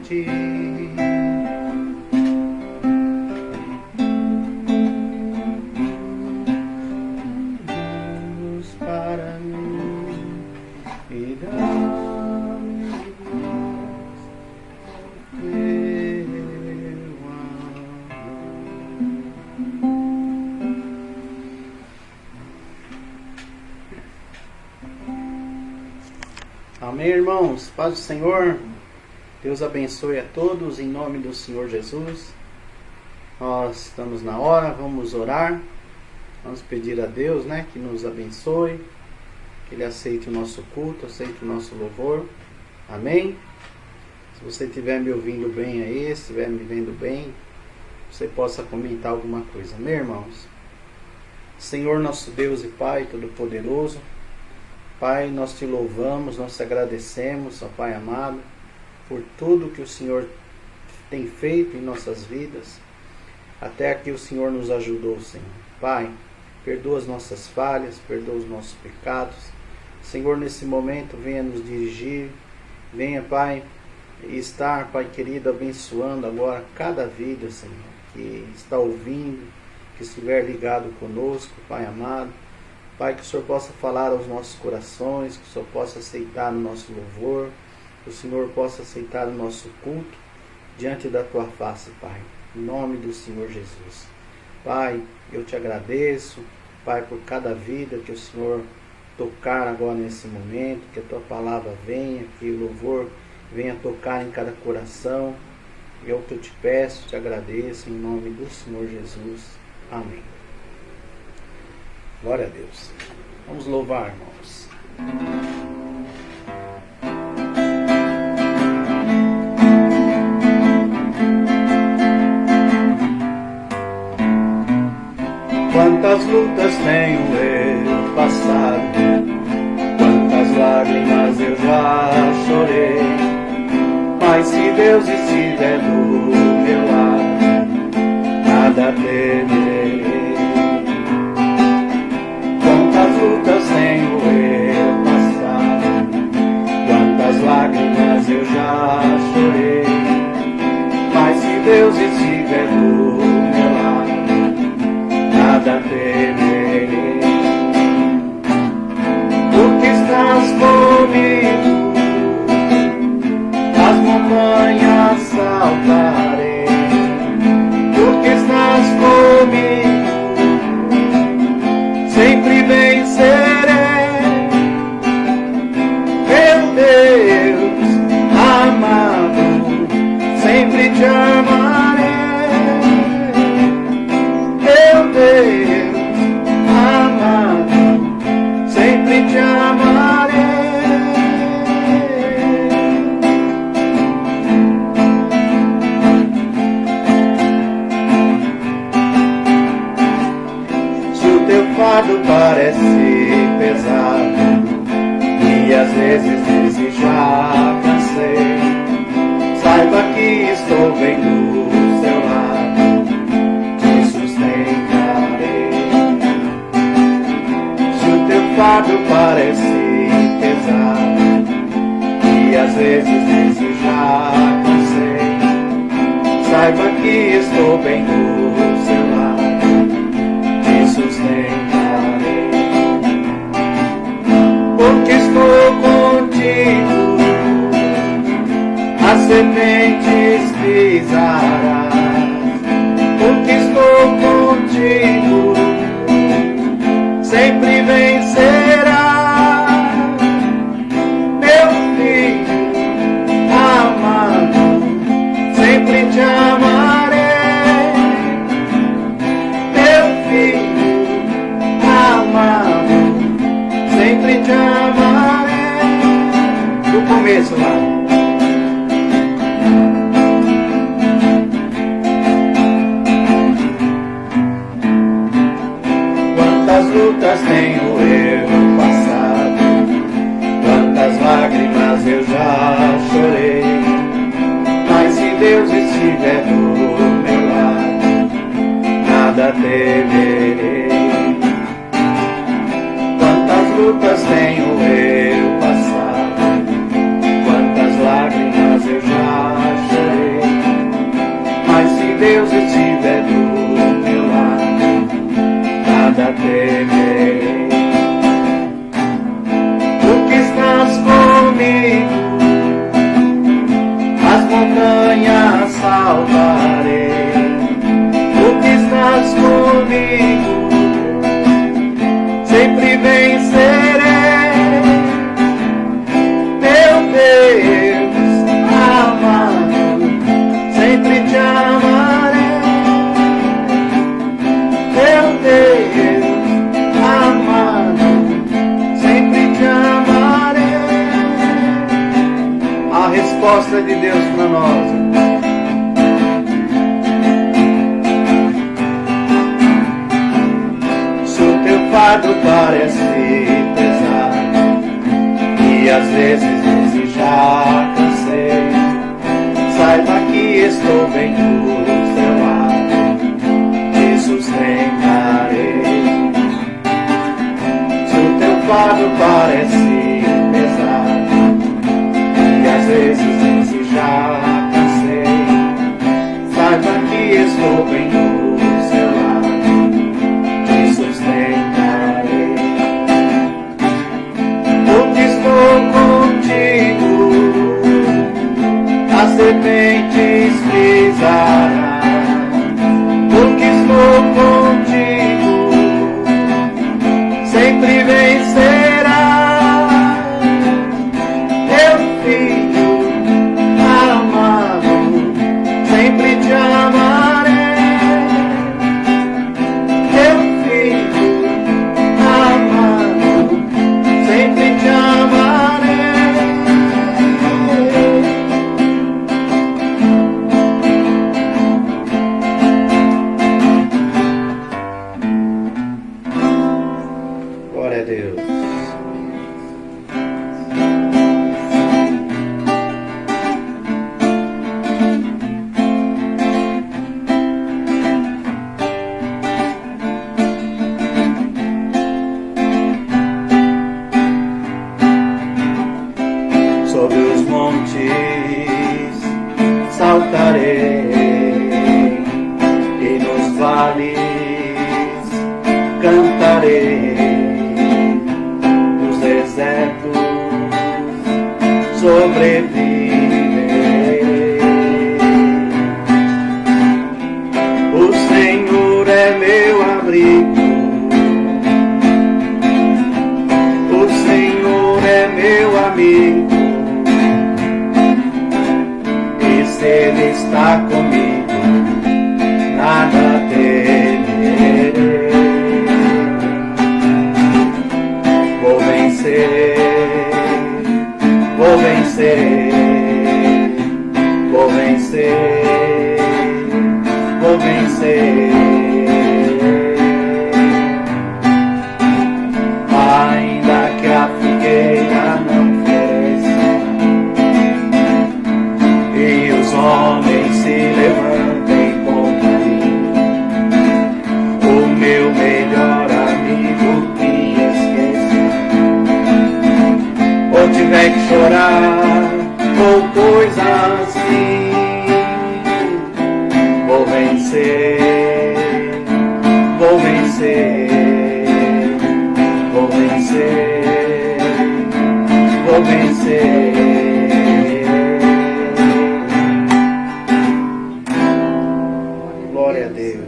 ti. Luz para mim e dá-me teu amor. Amém, irmãos? Paz do Senhor. Deus abençoe a todos em nome do Senhor Jesus. Nós estamos na hora, vamos orar. Vamos pedir a Deus, que nos abençoe, que Ele aceite o nosso culto, aceite o nosso louvor. Amém? Se você estiver me ouvindo bem aí, se estiver me vendo bem, você possa comentar alguma coisa. Amém, irmãos? Senhor, nosso Deus e Pai Todo-Poderoso, Pai, nós te louvamos, nós te agradecemos, ó Pai amado, por tudo que o Senhor tem feito em nossas vidas, até aqui o Senhor nos ajudou, Senhor. Pai, perdoa as nossas falhas, perdoa os nossos pecados. Senhor, nesse momento, venha nos dirigir, venha, Pai, estar, Pai querido, abençoando agora cada vida, Senhor, que está ouvindo, que estiver ligado conosco, Pai amado. Pai, que o Senhor possa falar aos nossos corações, que o Senhor possa aceitar o nosso louvor, que o Senhor possa aceitar o nosso culto diante da Tua face, Pai, em nome do Senhor Jesus. Pai, eu te agradeço, Pai, por cada vida que o Senhor tocar agora nesse momento, que a Tua palavra venha, que o louvor venha tocar em cada coração. É o que eu te peço, te agradeço, em nome do Senhor Jesus. Amém. Glória a Deus. Vamos louvar, irmãos. Quantas lutas tenho eu passado, quantas lágrimas eu já chorei, mas se Deus estiver do meu lado, nada temerei. Quantas lutas tenho eu passado, quantas lágrimas eu já chorei, mas se Deus estiver do meu lado, nada temerei. Porque estás comigo, as montanhas saltarei. Porque estás comigo, sempre vencerei. Meu Deus amado, sempre te amarei. Meu Deus amado, sempre te amarei. Se o teu fardo parece pesado e às vezes dizes já cansei, saiba que estou bem do seu lado, te sustentarei. Se o teu fardo parece pesado e às vezes dizes já cansei, saiba que estou bem do seu lado, te sustentarei. Porque estou contigo, as sementes pisarás. Porque estou contigo, sempre vencerás. Meu filho amado, sempre te amarei. Meu filho amado, sempre te amarei. Do começo lá. Quantas lutas tenho eu passado, quantas lágrimas eu já chorei, mas se Deus estiver do meu lado, nada temerei. Quantas lutas tenho eu passado, quantas lágrimas eu já chorei, Deus estiver do meu lado, nada temerei. Tu que estás comigo, as montanhas salvarei. Tu que estás comigo, sempre vencerei. Meu Deus amado, sempre te amarei. Meu Deus amado, sempre te amarei. A resposta de Deus para nós. Fardo parece pesado e às vezes já cansei. Saiba que estou bem do seu lado, te sustentarei. Se o teu fardo parece pesado e às vezes já cansei, saiba que estou bem do seu lado, te sustentarei. Contigo, as serpentes pisará, porque estou contigo, sempre vencerá. Meu filho amado, sempre te amarei. Meu filho amado, sempre te amarei. Glória a Deus. Sobre os montes saltarei e nos vales cantarei, nos desertos sobreviverei. O Senhor é meu abrigo, o Senhor é meu amigo. Ele está comigo, nada temerei. Vou vencer, vou vencer, vou vencer, vou vencer. Ainda que a figueira não homens se levantem contra mim, o meu melhor amigo me esqueceu. Ou tiver que chorar, ou coisa assim, vou vencer, vou vencer, vou vencer, vou vencer. Glória a Deus.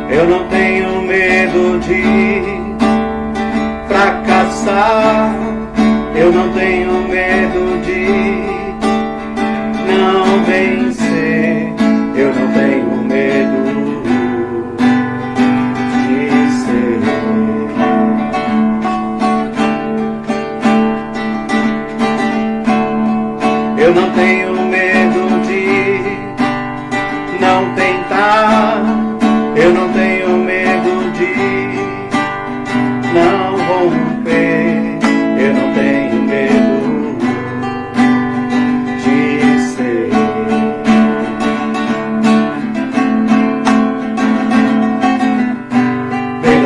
Eu não tenho medo de fracassar, eu não tenho medo de não vencer, eu não tenho medo de ser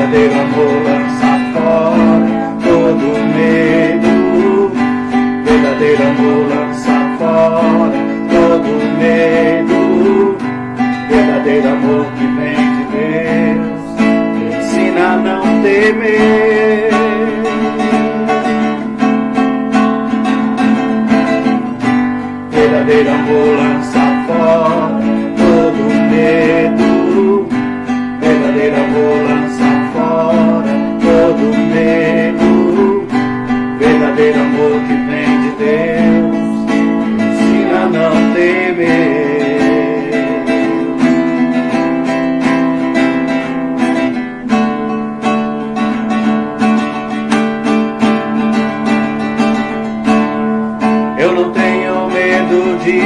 verdadeiro amor lança fora todo medo. Verdadeiro amor lança fora todo medo. Verdadeiro amor que vem de Deus ensina a não temer. Verdadeiro amor lança fora todo medo. Verdadeiro amor lança fora todo medo. Verdadeiro amor que vem de Deus ensina a não temer. Eu não tenho medo de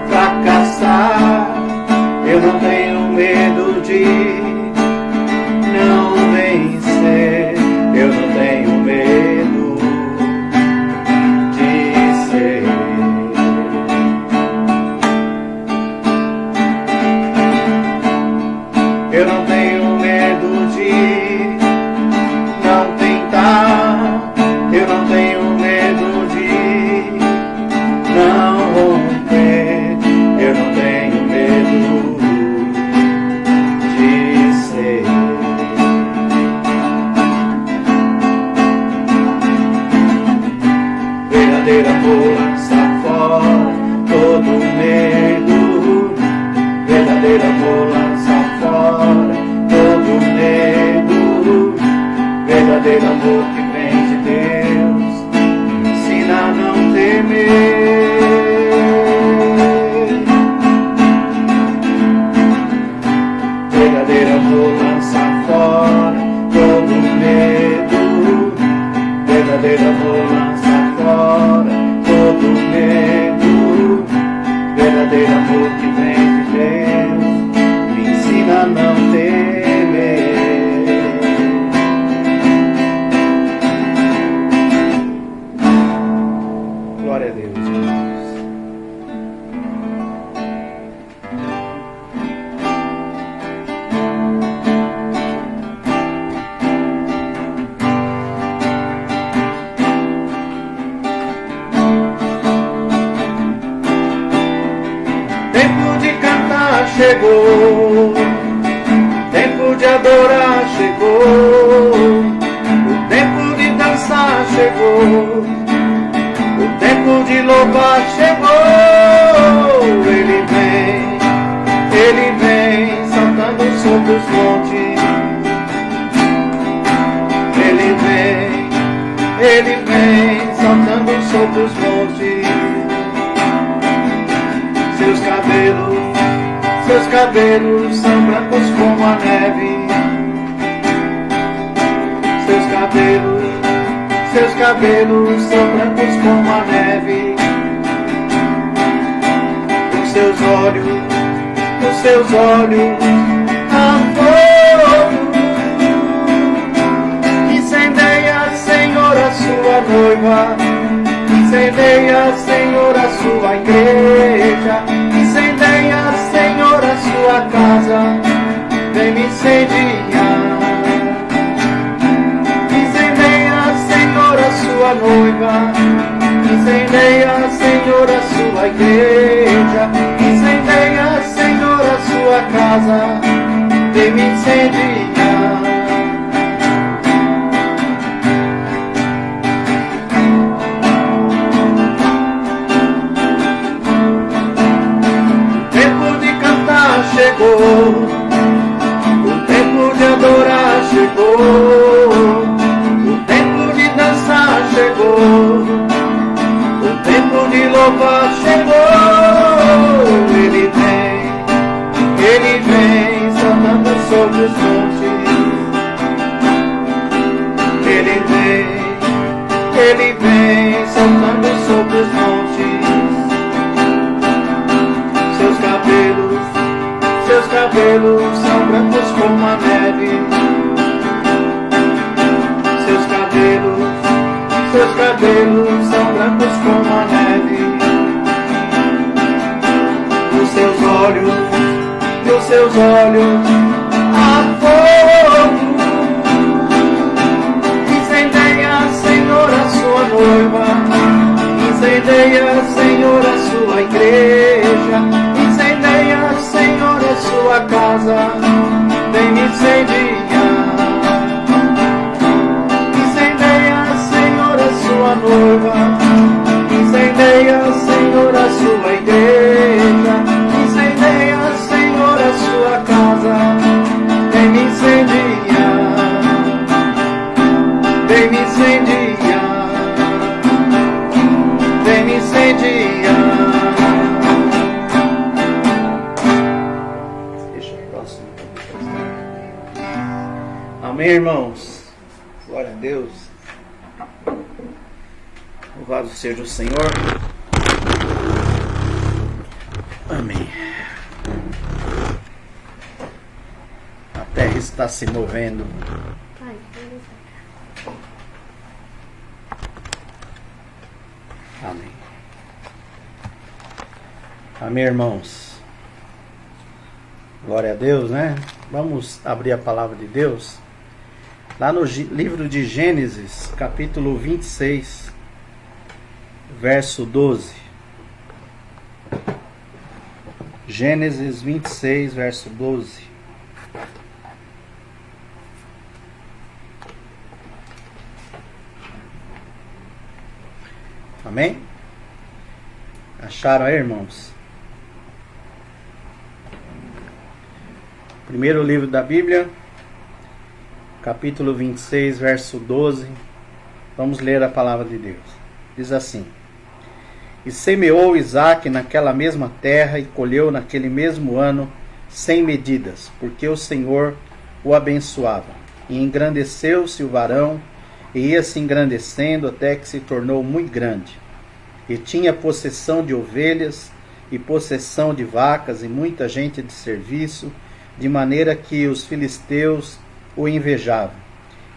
fracassar. Eu não tenho medo de não vencer. Eu não tenho medo de ser. Eu não tenho medo de não tentar. Eu não tenho medo de não romper. Eu não tenho medo de ser. Verdadeiro amor lança fora todo medo. Verdadeiro amor lança fora todo medo. Verdadeiro amor que vem de Deus ensina a não temer. Verdadeiro amor lança fora todo medo. Verdadeiro amor lança fora todo medo. Verdadeiro amor que vem de Deus me ensina a não temer. Glória a Deus, irmãos. Tempo de cantar chegou, tempo de adorar chegou, o tempo de dançar chegou, o tempo de louvar chegou. Ele vem saltando sobre os montes. Ele vem saltando sobre os montes. Seus cabelos são brancos como a neve. Seus cabelos são brancos como a neve. Os seus olhos há fogo que incendeia, Senhor, a sua noiva. Incendeia, Senhor, a sua igreja. Incendeia, Senhor, a sua casa. Vem me incendiar. Incendeia, Senhor, a sua noiva. Incendeia, Senhor, a sua igreja. Incendeia, Senhor, a sua casa. Vem me incendiar. Chegou, o tempo de adorar chegou, o tempo de dançar chegou, o tempo de louvar chegou. Ele vem saltando sobre os montes. Ele vem saltando sobre os montes. Seus cabelos são brancos como a neve. Seus cabelos são brancos como a neve. Nos seus olhos há fogo noiva. Incendeia, Senhor, a sua igreja. Incendeia, Senhor, a sua casa. Vem me incendiar. Incendeia, Senhor, a sua noiva. Incendeia, Senhor, a sua igreja. Incendeia, Senhor, a sua casa. Vem me incendiar. Vem me incendiar. Vem me incendiar. Deixa o próximo. Amém, irmãos? Glória a Deus. Louvado seja o Senhor. Amém. A terra está se movendo. Amém. Amém, irmãos. Glória a Deus, né? Vamos abrir a palavra de Deus. Lá no livro de Gênesis, capítulo 26, verso 12. Gênesis 26, verso 12. Amém? Acharam aí, irmãos? Primeiro livro da Bíblia, capítulo 26, verso 12. Vamos ler a palavra de Deus. Diz assim: E semeou Isaque naquela mesma terra e colheu naquele mesmo ano 100 medidas, porque o Senhor o abençoava. E engrandeceu-se o varão, e ia se engrandecendo até que se tornou muito grande. E tinha possessão de ovelhas e possessão de vacas e muita gente de serviço, de maneira que os filisteus o invejavam.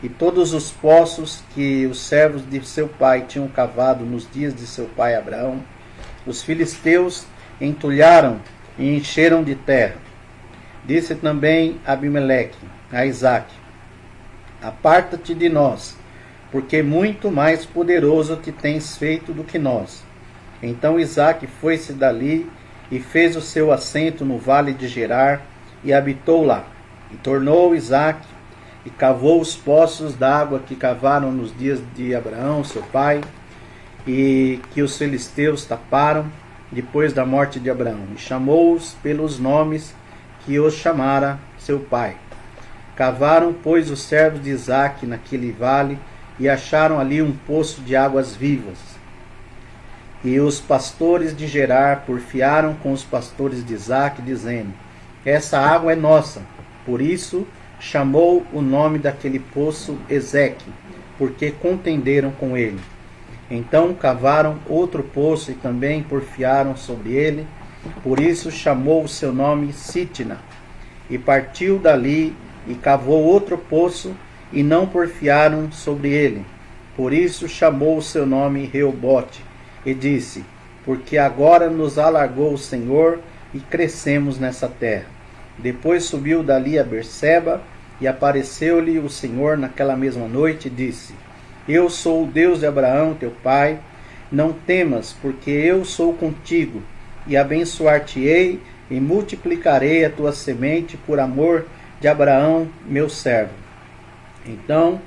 E todos os poços que os servos de seu pai tinham cavado nos dias de seu pai Abraão, os filisteus entulharam e encheram de terra. Disse também Abimeleque a Isaque: Aparta-te de nós, porque muito mais poderoso te tens feito do que nós. Então Isaque foi-se dali e fez o seu assento no vale de Gerar e habitou lá. E tornou Isaque e cavou os poços d'água que cavaram nos dias de Abraão, seu pai, e que os filisteus taparam depois da morte de Abraão. E chamou-os pelos nomes que os chamara seu pai. Cavaram, pois, os servos de Isaque naquele vale e acharam ali um poço de águas vivas. E os pastores de Gerar porfiaram com os pastores de Isaque, dizendo: Essa água é nossa. Por isso chamou o nome daquele poço Ezeque, porque contenderam com ele. Então cavaram outro poço e também porfiaram sobre ele. Por isso chamou o seu nome Sitna. E partiu dali e cavou outro poço e não porfiaram sobre ele. Por isso chamou o seu nome Reobote. E disse: Porque agora nos alargou o Senhor e crescemos nessa terra. Depois subiu dali a Berseba, e apareceu-lhe o Senhor naquela mesma noite, e disse: Eu sou o Deus de Abraão, teu pai. Não temas, porque eu sou contigo, e abençoar-te-ei, e multiplicarei a tua semente por amor de Abraão, meu servo. Então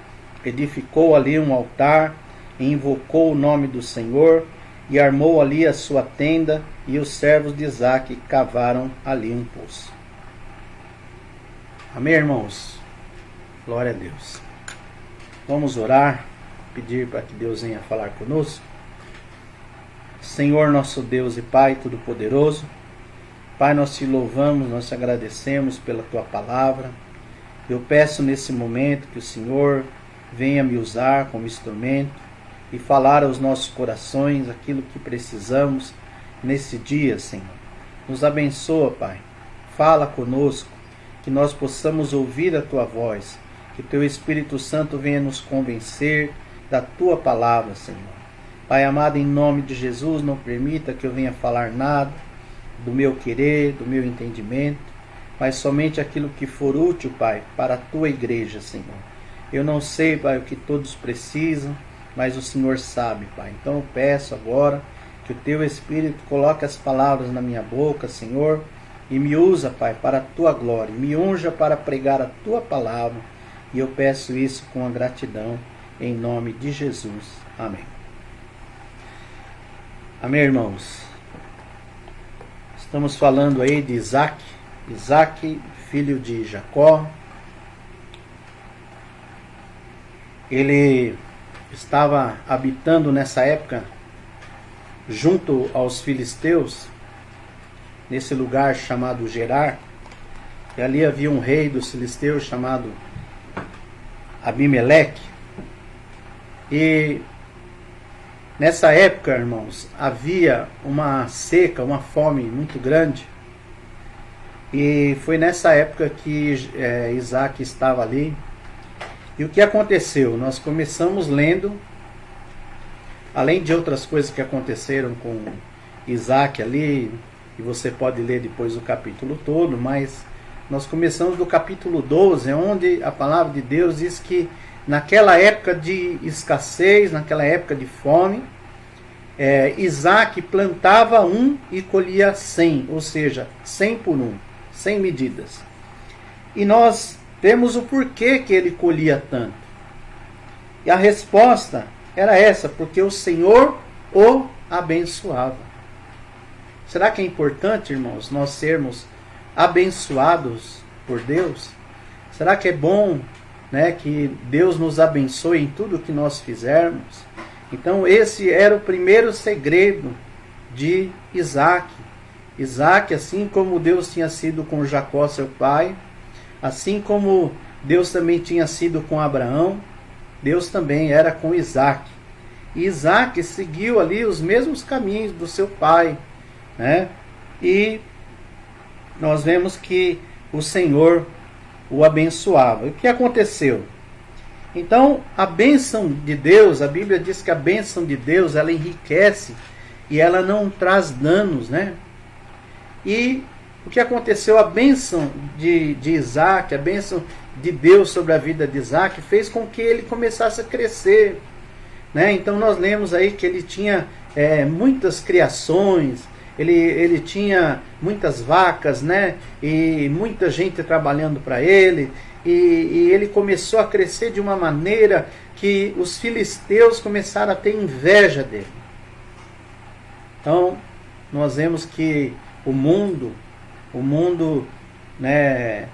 edificou ali um altar, e invocou o nome do Senhor, e armou ali a sua tenda, e os servos de Isaque cavaram ali um poço. Amém, irmãos? Glória a Deus. Vamos orar, pedir para que Deus venha falar conosco. Senhor, nosso Deus e Pai Todo-Poderoso, Pai, nós te louvamos, nós te agradecemos pela tua palavra. Eu peço nesse momento que o Senhor venha me usar como instrumento e falar aos nossos corações aquilo que precisamos nesse dia, Senhor. Nos abençoa, Pai. Fala conosco, que nós possamos ouvir a tua voz, que teu Espírito Santo venha nos convencer da tua palavra, Senhor. Pai amado, em nome de Jesus, não permita que eu venha falar nada do meu querer, do meu entendimento, mas somente aquilo que for útil, Pai, para a tua igreja, Senhor. Eu não sei, Pai, o que todos precisam, mas o Senhor sabe, Pai. Então eu peço agora que o Teu Espírito coloque as palavras na minha boca, Senhor, e me usa, Pai, para a Tua glória. Me unja para pregar a Tua palavra. E eu peço isso com a gratidão, em nome de Jesus. Amém. Amém, irmãos. Estamos falando aí de Isaac. Isaac, filho de Jacó. Ele estava habitando nessa época junto aos filisteus, nesse lugar chamado Gerar. E ali havia um rei dos filisteus chamado Abimeleque. E nessa época, irmãos, havia uma seca, uma fome muito grande. E foi nessa época que Isaac estava ali. E o que aconteceu? Nós começamos lendo, além de outras coisas que aconteceram com Isaac ali, e você pode ler depois o capítulo todo, mas nós começamos do capítulo 12, onde a palavra de Deus diz que naquela época de escassez, naquela época de fome, Isaac plantava um e colhia 100, ou seja, 100 por um, 100 medidas. E nós vemos o porquê que ele colhia tanto. E a resposta era essa, porque o Senhor o abençoava. Será que é importante, irmãos, nós sermos abençoados por Deus? Será que é bom, né, que Deus nos abençoe em tudo que nós fizermos? Então esse era o primeiro segredo de Isaac. Isaac, assim como Deus tinha sido com Jacó, seu pai, assim como Deus também tinha sido com Abraão, Deus também era com Isaac. E Isaac seguiu ali os mesmos caminhos do seu pai, né? E nós vemos que o Senhor o abençoava. E o que aconteceu? Então, a bênção de Deus, a Bíblia diz que a bênção de Deus, ela enriquece e ela não traz danos, né? E o que aconteceu? A bênção de Isaac, a bênção de Deus sobre a vida de Isaac, fez com que ele começasse a crescer, né? Então nós lemos aí que ele tinha muitas criações, ele tinha muitas vacas, né? E muita gente trabalhando para ele, e ele começou a crescer de uma maneira que os filisteus começaram a ter inveja dele. Então nós vemos que o mundo, né,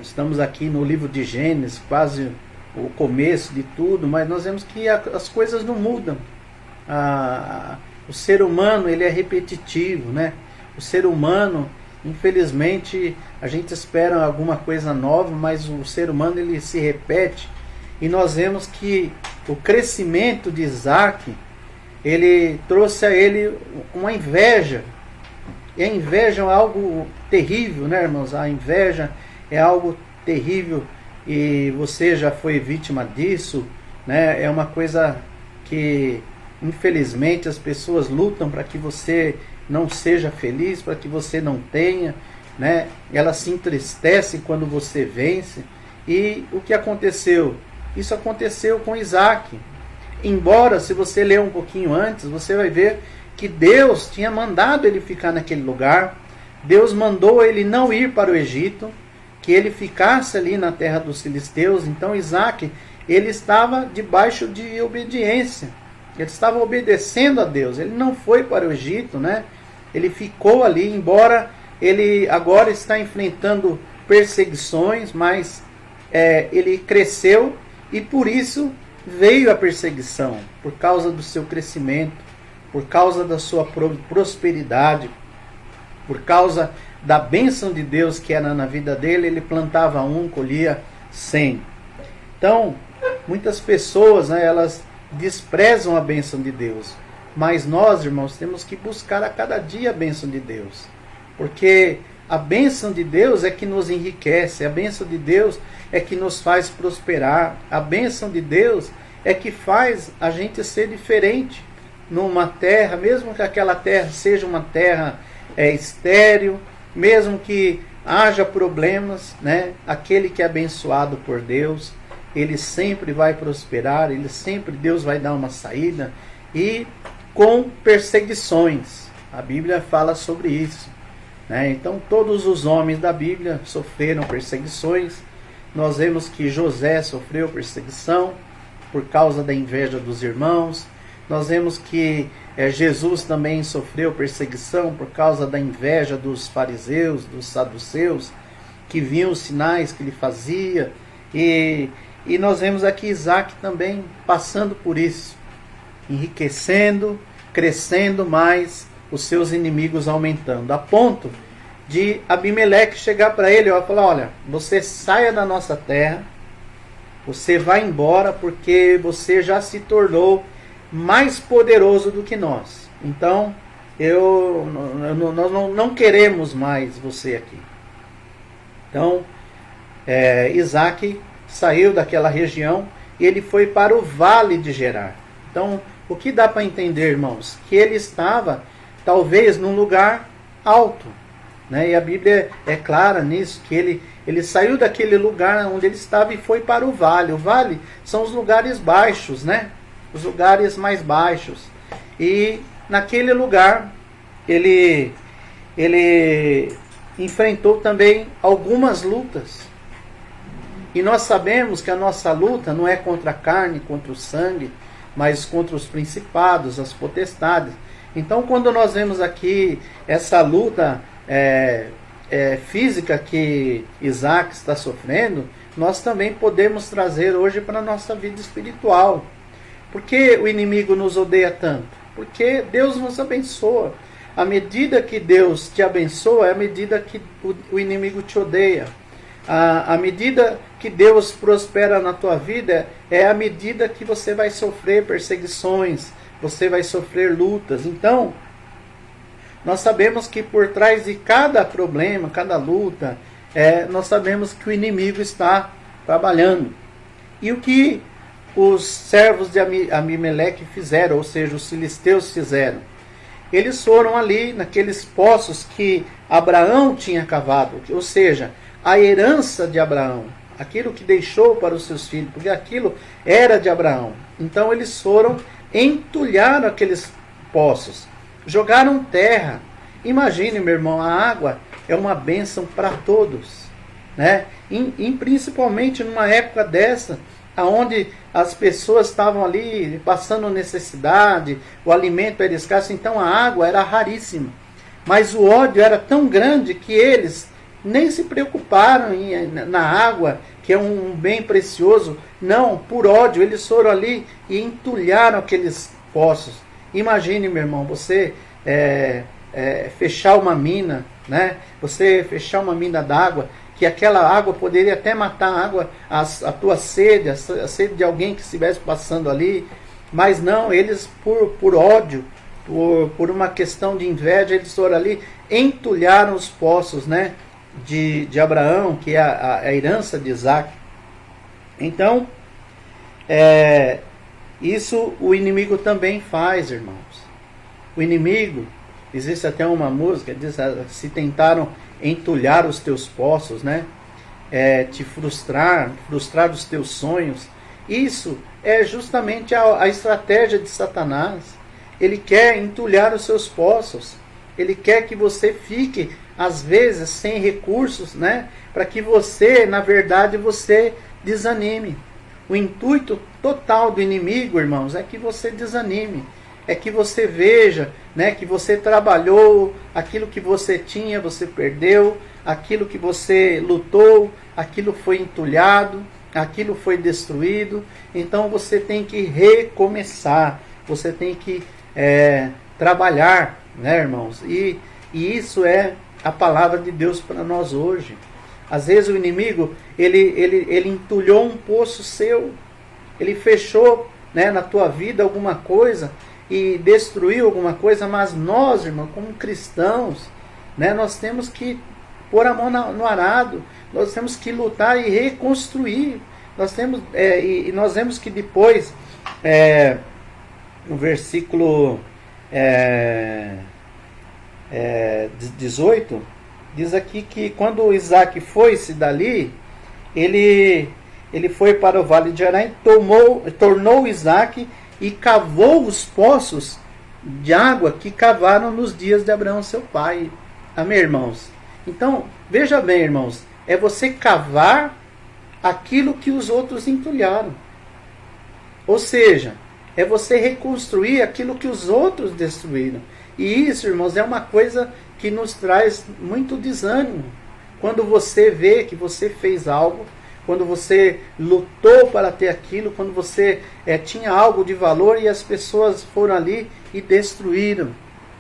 estamos aqui no livro de Gênesis, quase o começo de tudo, mas nós vemos que as coisas não mudam. O ser humano, ele é repetitivo, né? O ser humano, infelizmente, a gente espera alguma coisa nova, mas o ser humano, ele se repete. E nós vemos que o crescimento de Isaac, ele trouxe a ele uma inveja. E a inveja é algo terrível, né, irmãos? A inveja é algo terrível e você já foi vítima disso, né? É uma coisa que, infelizmente, as pessoas lutam para que você não seja feliz, para que você não tenha, né? Ela se entristece quando você vence. E o que aconteceu? Isso aconteceu com Isaac. Embora, se você ler um pouquinho antes, você vai ver que Deus tinha mandado ele ficar naquele lugar. Deus mandou ele não ir para o Egito, que ele ficasse ali na terra dos filisteus. Então Isaac, ele estava debaixo de obediência. Ele estava obedecendo a Deus. Ele não foi para o Egito, né? Ele ficou ali, embora ele agora está enfrentando perseguições, mas ele cresceu e por isso veio a perseguição, por causa do seu crescimento, por causa da sua prosperidade, por causa da bênção de Deus que era na vida dele. Ele plantava um, colhia 100. Então, muitas pessoas, né, elas desprezam a bênção de Deus. Mas nós, irmãos, temos que buscar a cada dia a bênção de Deus. Porque a bênção de Deus é que nos enriquece. A bênção de Deus é que nos faz prosperar. A bênção de Deus é que faz a gente ser diferente numa terra, mesmo que aquela terra seja uma terra estéril, mesmo que haja problemas, né? Aquele que é abençoado por Deus, ele sempre vai prosperar, Deus vai dar uma saída, e com perseguições. A Bíblia fala sobre isso, né? Então todos os homens da Bíblia sofreram perseguições. Nós vemos que José sofreu perseguição por causa da inveja dos irmãos. Nós vemos que Jesus também sofreu perseguição por causa da inveja dos fariseus, dos saduceus, que viam os sinais que ele fazia. E nós vemos aqui Isaac também passando por isso, enriquecendo, crescendo mais, os seus inimigos aumentando, a ponto de Abimeleque chegar para ele e falar: olha, você saia da nossa terra, você vai embora, porque você já se tornou mais poderoso do que nós. Então, nós não queremos mais você aqui. Então, Isaac saiu daquela região e ele foi para o vale de Gerar. Então, o que dá para entender, irmãos? Que ele estava, talvez, num lugar alto, né? E a Bíblia é clara nisso, que ele saiu daquele lugar onde ele estava e foi para o vale. O vale são os lugares baixos, né? Os lugares mais baixos. E naquele lugar ele enfrentou também algumas lutas. E nós sabemos que a nossa luta não é contra a carne, contra o sangue, mas contra os principados, as potestades. Então, quando nós vemos aqui essa luta física que Isaac está sofrendo, nós também podemos trazer hoje para a nossa vida espiritual. Por que o inimigo nos odeia tanto? Porque Deus nos abençoa. À medida que Deus te abençoa, é a medida que o inimigo te odeia. À medida que Deus prospera na tua vida, é a medida que você vai sofrer perseguições, você vai sofrer lutas. Então, nós sabemos que por trás de cada problema, cada luta, nós sabemos que o inimigo está trabalhando. E o que os servos de Abimeleque fizeram, ou seja, os filisteus fizeram? Eles foram ali naqueles poços que Abraão tinha cavado, ou seja, a herança de Abraão, aquilo que deixou para os seus filhos, porque aquilo era de Abraão. Então eles foram, entulharam aqueles poços, jogaram terra. Imagine, meu irmão, a água é uma bênção para todos, né? Principalmente numa época dessa, onde as pessoas estavam ali passando necessidade, o alimento era escasso, então a água era raríssima. Mas o ódio era tão grande que eles nem se preocuparam na água, que é um bem precioso. Não, por ódio, eles foram ali e entulharam aqueles poços. Imagine, meu irmão, você fechar uma mina, né? Você fechar uma mina d'água, que aquela água poderia até matar a tua sede, a sede de alguém que estivesse passando ali. Mas não, eles por ódio, por uma questão de inveja, eles foram ali, entulharam os poços, né, de Abraão, que é a herança de Isaac. Então, isso o inimigo também faz, irmãos. O inimigo, existe até uma música, diz: se tentaram entulhar os teus poços, né, te frustrar os teus sonhos. Isso é justamente a estratégia de Satanás. Ele quer entulhar os seus poços. Ele quer que você fique, às vezes, sem recursos, né? Para que você, na verdade, você desanime. O intuito total do inimigo, irmãos, é que você desanime. É que você veja, né, que você trabalhou, aquilo que você tinha, você perdeu, aquilo que você lutou, aquilo foi entulhado, aquilo foi destruído. Então você tem que recomeçar, você tem que trabalhar, né, irmãos? E isso é a palavra de Deus para nós hoje. Às vezes o inimigo, ele entulhou um poço seu, ele fechou, né, na tua vida alguma coisa e destruiu alguma coisa, mas nós, irmão, como cristãos, né, nós temos que pôr a mão no arado, nós temos que lutar e reconstruir. Nós temos, e nós vemos que depois, no versículo 18, diz aqui que quando Isaac foi-se dali, ele ele foi para o vale de Gerar e tornou Isaac e cavou os poços de água que cavaram nos dias de Abraão, seu pai. Amém, irmãos? Então, veja bem, irmãos, é você cavar aquilo que os outros entulharam. Ou seja, é você reconstruir aquilo que os outros destruíram. E isso, irmãos, é uma coisa que nos traz muito desânimo. Quando você vê que você fez algo, quando você lutou para ter aquilo, quando você tinha algo de valor e as pessoas foram ali e destruíram.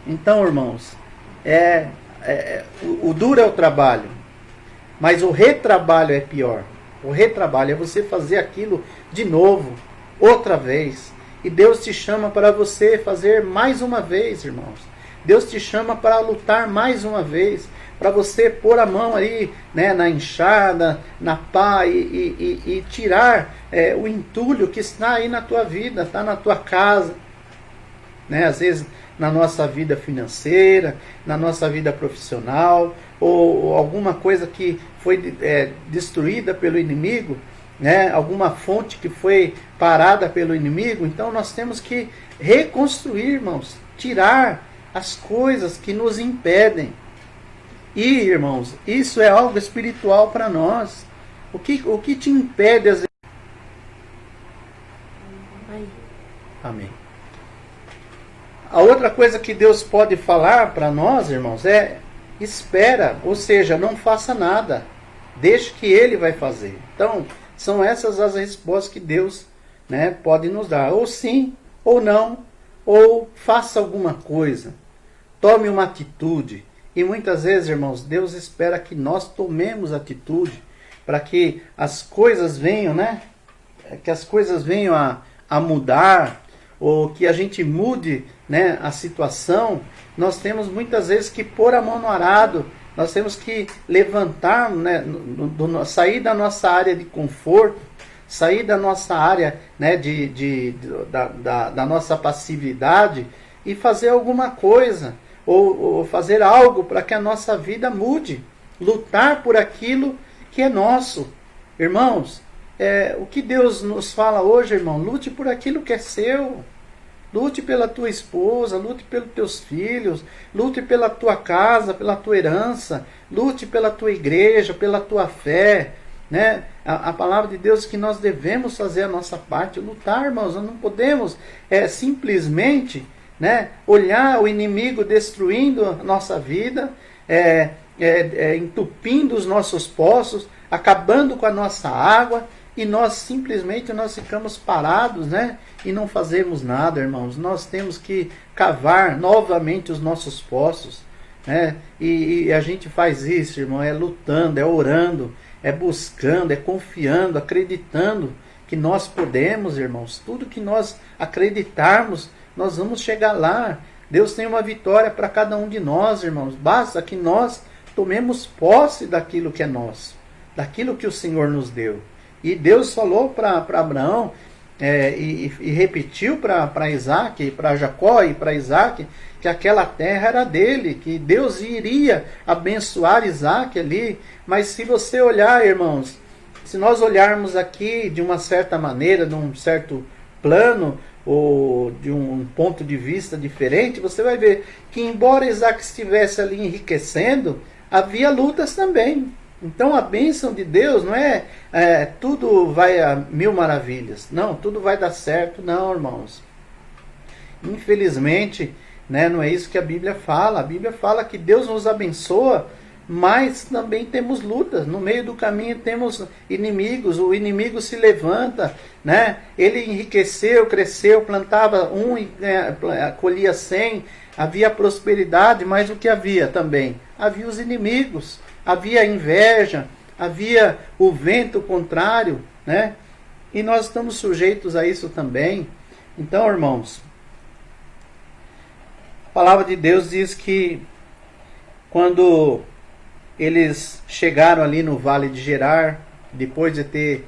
Então, irmãos, o duro é o trabalho, mas o retrabalho é pior. O retrabalho é você fazer aquilo de novo, outra vez. E Deus te chama para você fazer mais uma vez, irmãos. Deus te chama para lutar mais uma vez, para você pôr a mão aí, né, na enxada, na pá e tirar o entulho que está aí na tua vida, está na tua casa, né? Às vezes na nossa vida financeira, na nossa vida profissional, ou alguma coisa que foi destruída pelo inimigo, né? Alguma fonte que foi parada pelo inimigo. Então nós temos que reconstruir, irmãos, tirar as coisas que nos impedem. E, irmãos, isso é algo espiritual para nós. O que te impede às vezes? Amém. A outra coisa que Deus pode falar para nós, irmãos, é espera, ou seja, não faça nada. Deixe que Ele vai fazer. Então, são essas as respostas que Deus, né, pode nos dar. Ou sim, ou não, ou faça alguma coisa. Tome uma atitude. E muitas vezes, irmãos, Deus espera que nós tomemos atitude para que as coisas venham, né? Que as coisas venham a mudar, ou que a gente mude, né, a situação. Nós temos muitas vezes que pôr a mão no arado, nós temos que levantar, né, sair da nossa área de conforto, sair da nossa área, né, da nossa passividade e fazer alguma coisa. Ou fazer algo para que a nossa vida mude. Lutar por aquilo que é nosso. Irmãos, o que Deus nos fala hoje, irmão, lute por aquilo que é seu. Lute pela tua esposa, lute pelos teus filhos, lute pela tua casa, pela tua herança, lute pela tua igreja, pela tua fé. Né? A palavra de Deus diz que nós devemos fazer a nossa parte, lutar, irmãos. Nós não podemos simplesmente, né, olhar o inimigo destruindo a nossa vida, entupindo os nossos poços, acabando com a nossa água, e nós simplesmente ficamos parados, né, e não fazemos nada, irmãos. Nós temos que cavar novamente os nossos poços, né, e a gente faz isso, irmão, lutando, orando, buscando, confiando, acreditando que nós podemos, irmãos. Tudo que nós acreditarmos, nós vamos chegar lá. Deus tem uma vitória para cada um de nós, irmãos. Basta que nós tomemos posse daquilo que é nosso, daquilo que o Senhor nos deu. E Deus falou para Abraão, e repetiu para Isaac, para Jacó e para Isaac, que aquela terra era dele, que Deus iria abençoar Isaac ali. Mas se você olhar, irmãos, se nós olharmos aqui de uma certa maneira, de um certo plano, ou de um ponto de vista diferente, você vai ver que embora Isaac estivesse ali enriquecendo, havia lutas também. Então a bênção de Deus não tudo vai a mil maravilhas. Não, tudo vai dar certo. Não, irmãos. Infelizmente, né, não é isso que a Bíblia fala. A Bíblia fala que Deus nos abençoa, mas também temos lutas. No meio do caminho temos inimigos. O inimigo se levanta, né? Ele enriqueceu, cresceu, plantava e colhia 100. Havia prosperidade, mas o que havia também? Havia os inimigos, havia inveja, havia o vento contrário, né? E nós estamos sujeitos a isso também. Então, irmãos, a palavra de Deus diz que quando eles chegaram ali no Vale de Gerar, depois de ter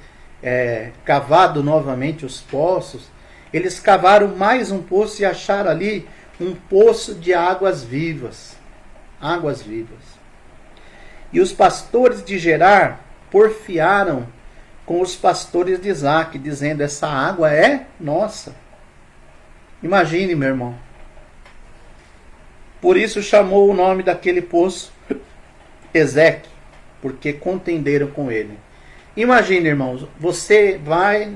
cavado novamente os poços, eles cavaram mais um poço e acharam ali um poço de águas vivas. Águas vivas. E os pastores de Gerar porfiaram com os pastores de Isaac, dizendo: essa água é nossa. Imagine, meu irmão. Por isso chamou o nome daquele poço Ezeque, porque contenderam com ele. Imagine, irmãos, você vai,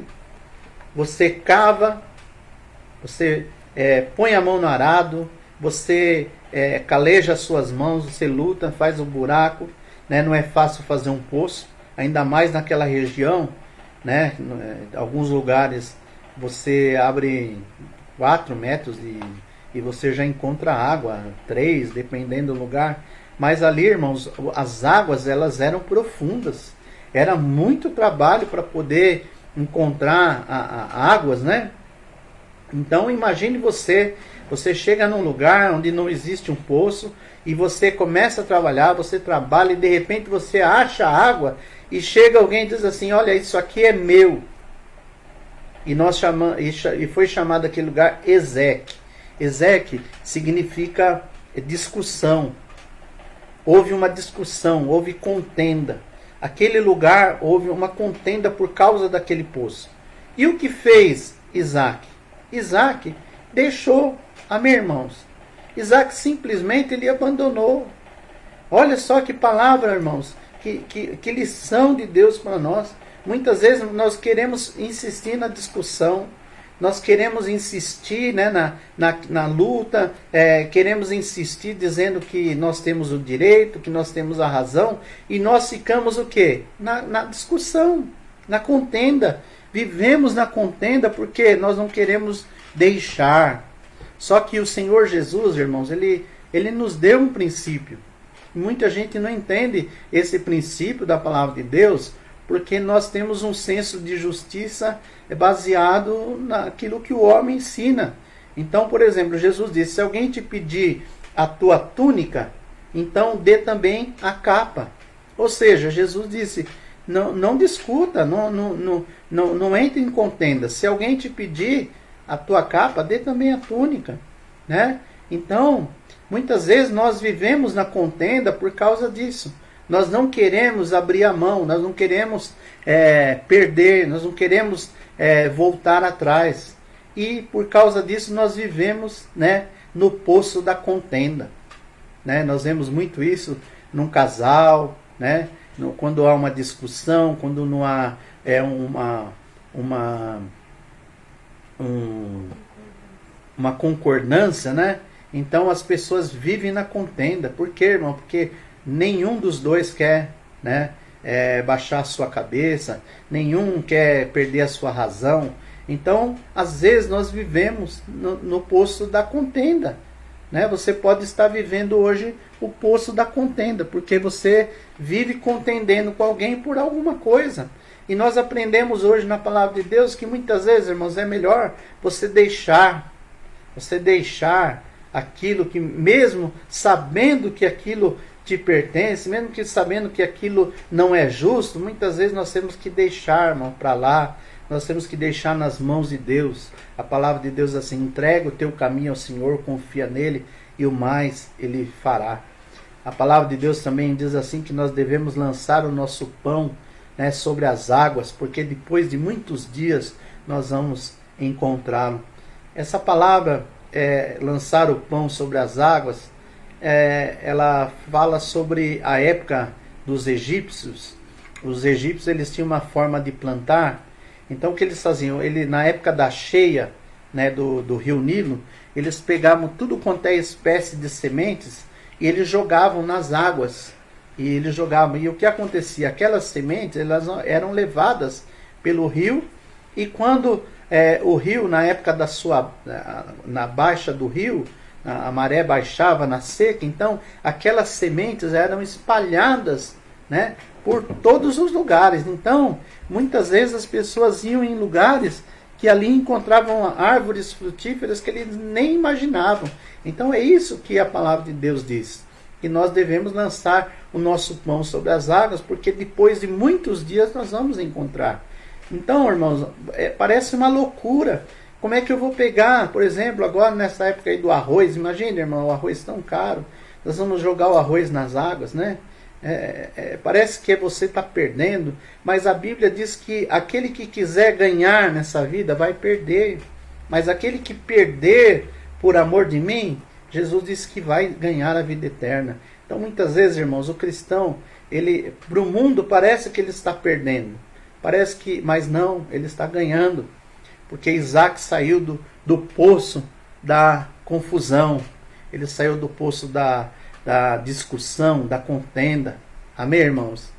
você cava, você põe a mão no arado, você caleja as suas mãos, você luta, faz um buraco, né? Não é fácil fazer um poço, ainda mais naquela região, né? Em alguns lugares você abre 4 metros e você já encontra água, 3, dependendo do lugar. Mas ali, irmãos, as águas, elas eram profundas. Era muito trabalho para poder encontrar águas, né? Então imagine você chega num lugar onde não existe um poço e você começa a trabalhar, você trabalha e de repente você acha água e chega alguém e diz assim: olha, isso aqui é meu. E foi chamado aquele lugar Ezeque. Ezeque significa discussão. Houve uma discussão, houve contenda. Aquele lugar houve uma contenda por causa daquele poço. E o que fez Isaac? Isaac deixou, amém, irmãos? Isaac simplesmente ele abandonou. Olha só que palavra, irmãos. Que lição de Deus para nós. Muitas vezes nós queremos insistir na discussão. Nós queremos insistir, né, na luta, queremos insistir dizendo que nós temos o direito, que nós temos a razão, e nós ficamos o quê? Na discussão, na contenda. Vivemos na contenda porque nós não queremos deixar. Só que o Senhor Jesus, irmãos, ele nos deu um princípio. Muita gente não entende esse princípio da palavra de Deus, porque nós temos um senso de justiça baseado naquilo que o homem ensina. Então, por exemplo, Jesus disse: se alguém te pedir a tua túnica, então dê também a capa. Ou seja, Jesus disse: não discuta, não entre em contenda. Se alguém te pedir a tua capa, dê também a túnica, né? Então, muitas vezes nós vivemos na contenda por causa disso. Nós não queremos abrir a mão, nós não queremos perder, nós não queremos voltar atrás. E por causa disso nós vivemos, né, no poço da contenda. Né? Nós vemos muito isso num casal, né? Quando há uma discussão, quando não há uma concordância, né? Então as pessoas vivem na contenda. Por quê, irmão? Porque nenhum dos dois quer, né, baixar a sua cabeça, nenhum quer perder a sua razão. Então, às vezes, nós vivemos no poço da contenda. Né? Você pode estar vivendo hoje o poço da contenda, porque você vive contendendo com alguém por alguma coisa. E nós aprendemos hoje na palavra de Deus que muitas vezes, irmãos, é melhor você deixar aquilo que, mesmo sabendo que aquilo te pertence, mesmo que sabendo que aquilo não é justo, muitas vezes nós temos que deixar, irmão, para lá, nós temos que deixar nas mãos de Deus. A palavra de Deus é assim: entrega o teu caminho ao Senhor, confia nele e o mais ele fará. A palavra de Deus também diz assim que nós devemos lançar o nosso pão, né, sobre as águas, porque depois de muitos dias nós vamos encontrá-lo. Essa palavra, lançar o pão sobre as águas, ela fala sobre a época dos egípcios. Os egípcios, eles tinham uma forma de plantar. Então o que eles faziam? Na época da cheia, né, do rio Nilo, eles pegavam tudo quanto é espécie de sementes e eles jogavam nas águas. E o que acontecia? Aquelas sementes, elas eram levadas pelo rio, e quando o rio, na época na baixa do rio, a maré baixava na seca, então aquelas sementes eram espalhadas, né, por todos os lugares. Então, muitas vezes as pessoas iam em lugares que ali encontravam árvores frutíferas que eles nem imaginavam. Então é isso que a palavra de Deus diz, que nós devemos lançar o nosso pão sobre as águas, porque depois de muitos dias nós vamos encontrar. Então, irmãos, parece uma loucura. Como é que eu vou pegar, por exemplo, agora nessa época aí do arroz? Imagina, irmão, o arroz tão caro. Nós vamos jogar o arroz nas águas, né? Parece que você está perdendo, mas a Bíblia diz que aquele que quiser ganhar nessa vida vai perder, mas aquele que perder por amor de mim, Jesus disse que vai ganhar a vida eterna. Então muitas vezes, irmãos, o cristão, para o mundo parece que ele está perdendo, mas não, ele está ganhando, porque Isaac saiu do poço da confusão, ele saiu do poço da discussão, da contenda. Amém, irmãos?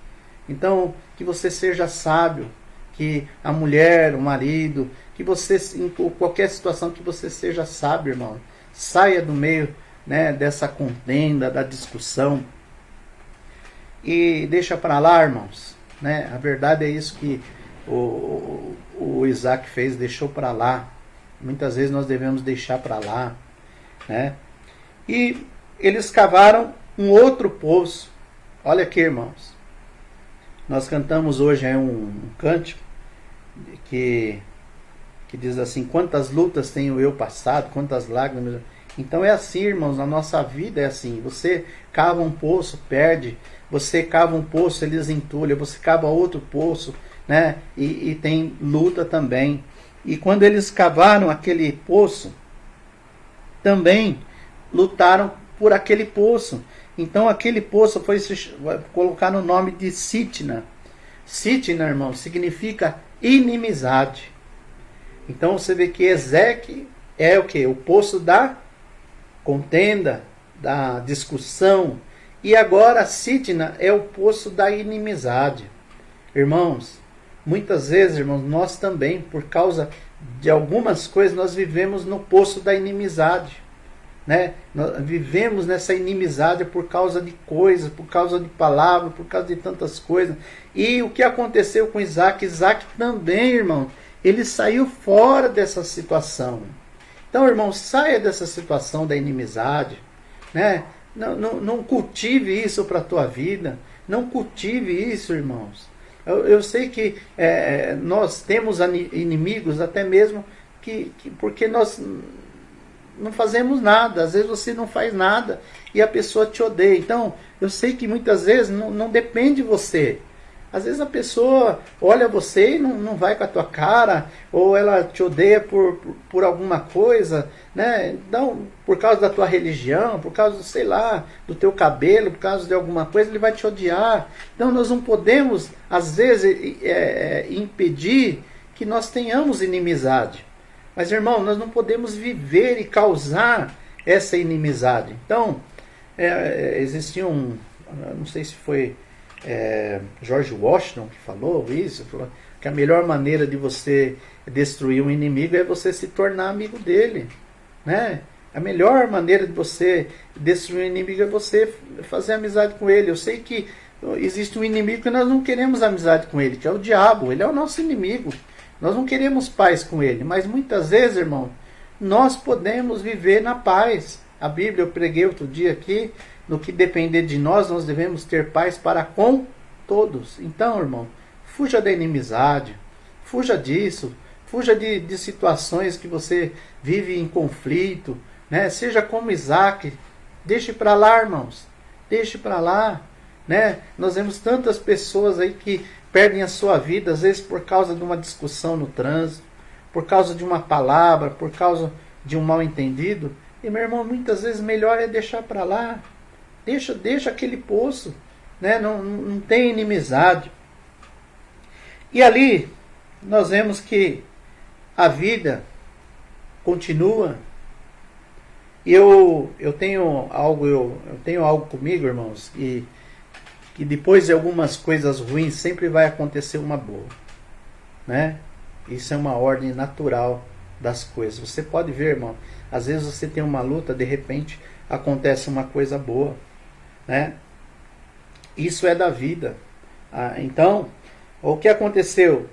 Então, que você seja sábio, que a mulher, o marido, que você, em qualquer situação, que você seja sábio, irmão. Saia do meio, né, dessa contenda, da discussão. E deixa para lá, irmãos. Né? A verdade é isso que o Isaac fez, deixou para lá. Muitas vezes nós devemos deixar para lá. Né? E eles cavaram um outro poço. Olha aqui, irmãos. Nós cantamos hoje um cântico que diz assim: quantas lutas tenho eu passado, quantas lágrimas. Então é assim, irmãos, na nossa vida é assim. Você cava um poço, perde. Você cava um poço, eles entulham. Você cava outro poço, né? E tem luta também. E quando eles cavaram aquele poço, também lutaram por aquele poço. Então aquele poço foi colocar no nome de Sitna. Sitna, irmão, significa inimizade. Então você vê que Ezeque é o que? O poço da contenda, da discussão. E agora Sitna é o poço da inimizade. Irmãos, muitas vezes, irmãos, nós também, por causa de algumas coisas, nós vivemos no poço da inimizade. Né? Nós vivemos nessa inimizade por causa de coisas, por causa de palavras, por causa de tantas coisas. E o que aconteceu com Isaac? Isaac também, irmão, ele saiu fora dessa situação. Então, irmão, saia dessa situação da inimizade. Né? Não cultive isso para a tua vida. Não cultive isso, irmãos. Eu sei que nós temos inimigos até mesmo porque nós não fazemos nada. Às vezes você não faz nada e a pessoa te odeia. Então, eu sei que muitas vezes não depende de você. Às vezes a pessoa olha você e não vai com a tua cara, ou ela te odeia por alguma coisa, né? Então, por causa da tua religião, por causa, sei lá, do teu cabelo, por causa de alguma coisa, ele vai te odiar. Então nós não podemos, às vezes, impedir que nós tenhamos inimizade. Mas, irmão, nós não podemos viver e causar essa inimizade. Então, existia não sei se foi George Washington que falou isso, falou que a melhor maneira de você destruir um inimigo é você se tornar amigo dele. Né? A melhor maneira de você destruir um inimigo é você fazer amizade com ele. Eu sei que existe um inimigo que nós não queremos amizade com ele, que é o diabo. Ele é o nosso inimigo. Nós não queremos paz com ele, mas muitas vezes, irmão, nós podemos viver na paz. A Bíblia, eu preguei outro dia aqui, no que depender de nós, nós devemos ter paz para com todos. Então, irmão, fuja da inimizade, fuja disso, fuja de situações que você vive em conflito, né? Seja como Isaac, deixe para lá, irmãos, deixe para lá. Né? Nós vemos tantas pessoas aí que perdem a sua vida, às vezes por causa de uma discussão no trânsito, por causa de uma palavra, por causa de um mal entendido. E, meu irmão, muitas vezes melhor é deixar para lá. Deixa aquele poço. Né? Não tem inimizade. E ali nós vemos que a vida continua. E eu tenho algo comigo, irmãos, que depois de algumas coisas ruins sempre vai acontecer uma boa, né? Isso é uma ordem natural das coisas. Você pode ver, irmão, às vezes você tem uma luta, de repente acontece uma coisa boa, né? Isso é da vida. Então, o que aconteceu?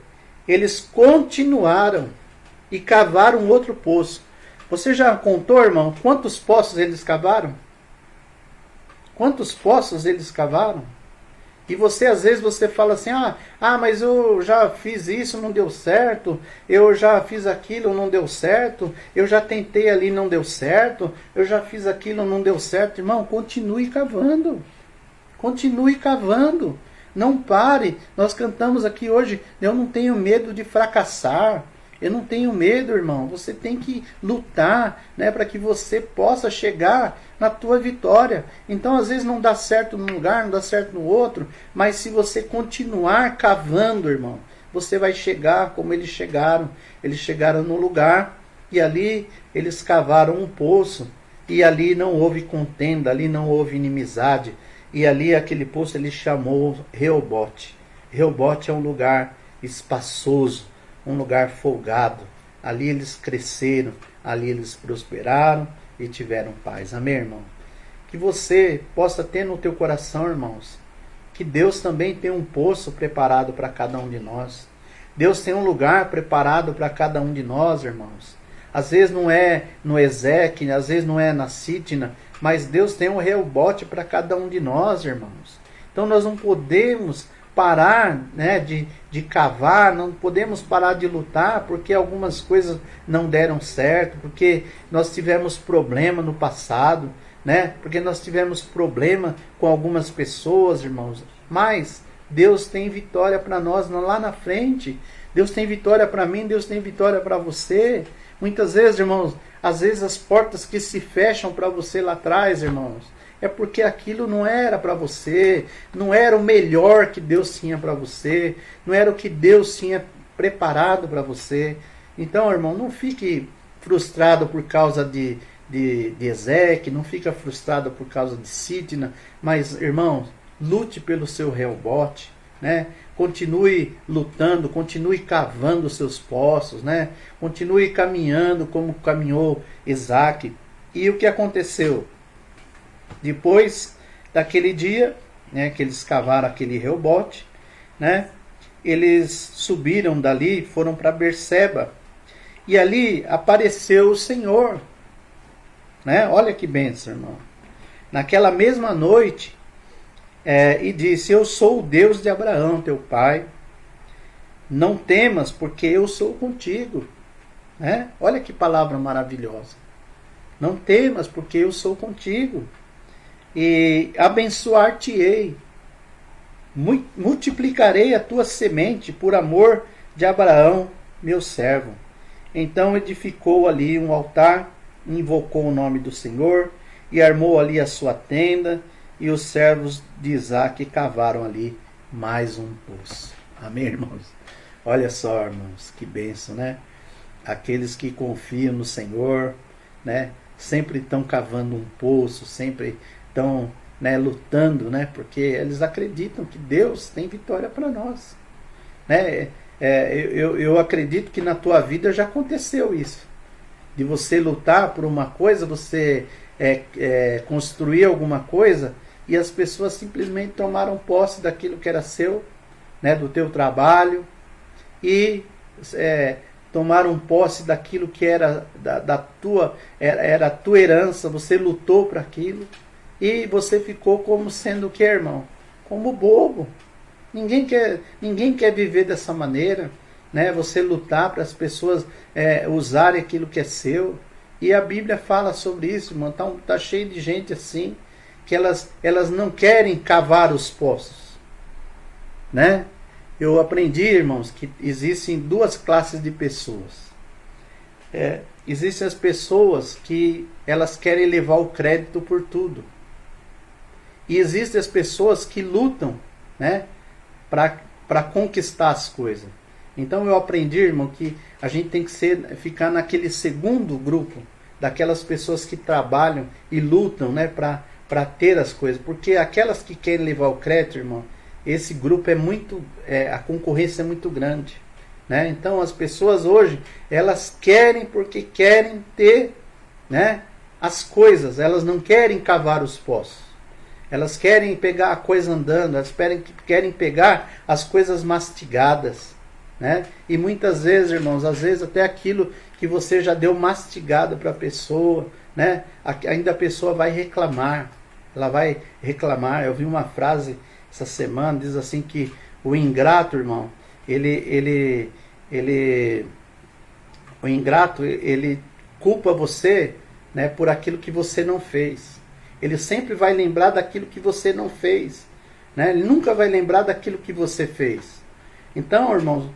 Eles continuaram e cavaram outro poço. Você já contou, irmão, quantos poços eles cavaram? Quantos poços eles cavaram? E você, às vezes, você fala assim, mas eu já fiz isso, não deu certo, eu já fiz aquilo, não deu certo, eu já tentei ali, não deu certo, eu já fiz aquilo, não deu certo. Irmão, continue cavando. Continue cavando. Não pare. Nós cantamos aqui hoje, eu não tenho medo de fracassar. Eu não tenho medo, irmão. Você tem que lutar, né, para que você possa chegar na tua vitória. Então, às vezes não dá certo num lugar, não dá certo no outro, mas se você continuar cavando, irmão, você vai chegar como eles chegaram. Eles chegaram no lugar e ali eles cavaram um poço e ali não houve contenda, ali não houve inimizade. E ali aquele poço ele chamou Reobote. Reobote é um lugar espaçoso, um lugar folgado. Ali eles cresceram, ali eles prosperaram e tiveram paz. Amém, irmão? Que você possa ter no teu coração, irmãos, que Deus também tem um poço preparado para cada um de nós. Deus tem um lugar preparado para cada um de nós, irmãos. Às vezes não é no Ezequiel, às vezes não é na Sitna, mas Deus tem um Reobote para cada um de nós, irmãos. Então nós não podemos parar, né, de cavar, não podemos parar de lutar, porque algumas coisas não deram certo, porque nós tivemos problema no passado, né, porque nós tivemos problema com algumas pessoas, irmãos. Mas Deus tem vitória para nós lá na frente. Deus tem vitória para mim, Deus tem vitória para você. Muitas vezes, irmãos, às vezes as portas que se fecham para você lá atrás, irmãos, é porque aquilo não era para você, não era o melhor que Deus tinha para você, não era o que Deus tinha preparado para você. Então, irmão, não fique frustrado por causa de Ezequiel, não fica frustrado por causa de Sitna, mas, irmão, lute pelo seu Reobote, né? Continue lutando, continue cavando os seus poços, né? Continue caminhando como caminhou Isaac. E o que aconteceu? Depois daquele dia, né, que eles cavaram aquele Reobote, né, eles subiram dali, foram para Berseba. E ali apareceu o Senhor, né? Olha que bênção, irmão. Naquela mesma noite, e disse: eu sou o Deus de Abraão, teu pai. Não temas, porque eu sou contigo. Né? Olha que palavra maravilhosa. Não temas, porque eu sou contigo. E abençoar-te-ei. Multiplicarei a tua semente por amor de Abraão, meu servo. Então edificou ali um altar, invocou o nome do Senhor e armou ali a sua tenda. E os servos de Isaac cavaram ali mais um poço. Amém, irmãos? Olha só, irmãos, que bênção, né? Aqueles que confiam no Senhor, né? Sempre estão cavando um poço, sempre estão, né, lutando, né? Porque eles acreditam que Deus tem vitória para nós. Né? Eu acredito que na tua vida já aconteceu isso. De você lutar por uma coisa, você construir alguma coisa, e as pessoas simplesmente tomaram posse daquilo que era seu, né, do teu trabalho, e tomaram posse daquilo que era era a tua herança. Você lutou para aquilo e você ficou como sendo o que, irmão? Como bobo. Ninguém quer viver dessa maneira, né? Você lutar para as pessoas usarem aquilo que é seu. E a Bíblia fala sobre isso, irmão. Tá cheio de gente assim, que elas não querem cavar os poços, né? Eu aprendi, irmãos, que existem duas classes de pessoas. Existem as pessoas que elas querem levar o crédito por tudo. E existem as pessoas que lutam, né, para conquistar as coisas. Então eu aprendi, irmão, que a gente tem que ficar naquele segundo grupo, daquelas pessoas que trabalham e lutam, né, para ter as coisas. Porque aquelas que querem levar o crédito, irmão, esse grupo a concorrência é muito grande, né? Então as pessoas hoje, elas querem porque querem ter, né, as coisas. Elas não querem cavar os poços. Elas querem pegar a coisa andando, elas querem pegar as coisas mastigadas, né? E muitas vezes, irmãos, às vezes até aquilo que você já deu mastigado para a pessoa, né? Ainda a pessoa vai reclamar. Ela vai reclamar. Eu vi uma frase essa semana, diz assim que o ingrato, irmão, o ingrato, ele culpa você, né, por aquilo que você não fez. Ele sempre vai lembrar daquilo que você não fez. né? Ele nunca vai lembrar daquilo que você fez. Então, irmãos,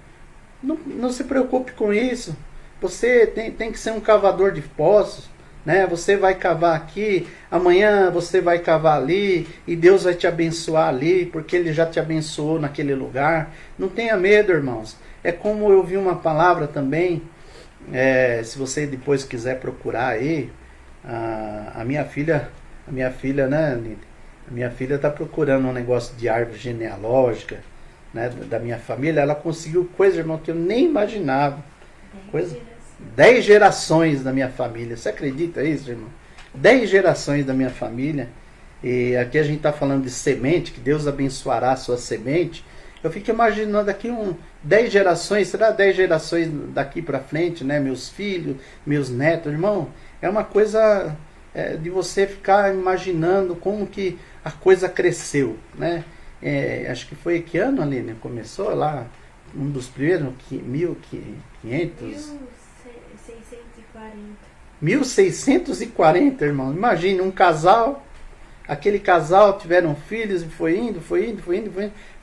não se preocupe com isso. Você tem que ser um cavador de poços, né? Você vai cavar aqui, amanhã você vai cavar ali, e Deus vai te abençoar ali, porque Ele já te abençoou naquele lugar. Não tenha medo, irmãos. É como eu vi uma palavra também, se você depois quiser procurar aí, a minha filha, né, a minha filha está procurando um negócio de árvore genealógica, né, da minha família. Ela conseguiu coisa, irmão, que eu nem imaginava. 10 gerações da minha família. Você acredita isso, irmão? 10 gerações da minha família. E aqui a gente está falando de semente, que Deus abençoará a sua semente. Eu fico imaginando daqui 10 gerações, será 10 gerações daqui para frente, né? Meus filhos, meus netos, irmão. É uma coisa de você ficar imaginando como que a coisa cresceu, né? Acho que foi que ano, Aline? Começou lá, um dos primeiros, 1500... 1640, irmão. Imagina, um casal, aquele casal tiveram filhos e foi indo,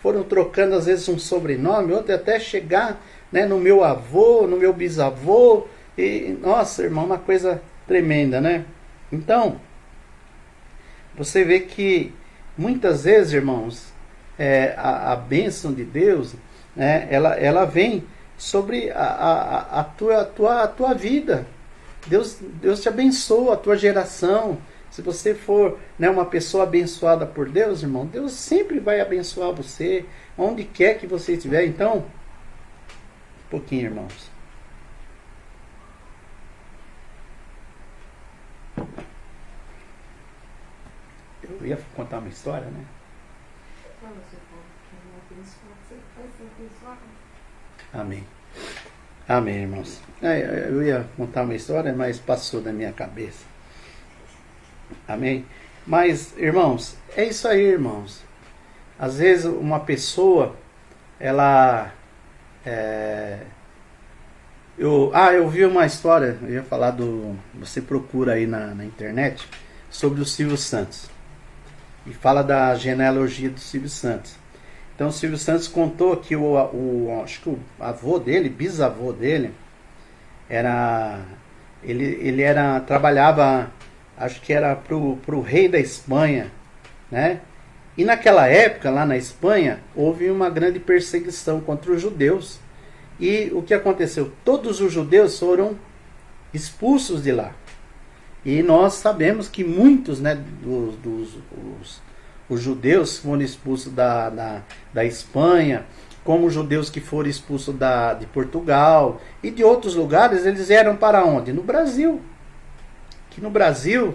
foram trocando às vezes um sobrenome, outro até chegar, né, no meu avô, no meu bisavô, e nossa, irmão, uma coisa tremenda, né? Então, você vê que muitas vezes, irmãos, a bênção de Deus, né, ela vem sobre a tua vida. Deus te abençoa, a tua geração. Se você for, né, uma pessoa abençoada por Deus, irmão, Deus sempre vai abençoar você, onde quer que você estiver. Então, um pouquinho, irmãos. Eu ia contar uma história, né? Amém. Amém, irmãos. Eu ia contar uma história, mas passou da minha cabeça. Amém? Mas, irmãos, é isso aí, irmãos. Às vezes uma pessoa, ela... Eu vi uma história, eu ia falar você procura aí na internet, sobre o Silvio Santos. E fala da genealogia do Silvio Santos. Então o Silvio Santos contou que acho que o avô dele, bisavô dele, trabalhava, acho que era pro rei da Espanha, né? E naquela época, lá na Espanha, houve uma grande perseguição contra os judeus. E o que aconteceu? Todos os judeus foram expulsos de lá. E nós sabemos que muitos, né, os judeus foram expulsos da Espanha, como os judeus que foram expulsos de Portugal e de outros lugares. Eles eram para onde? No Brasil. Que no Brasil,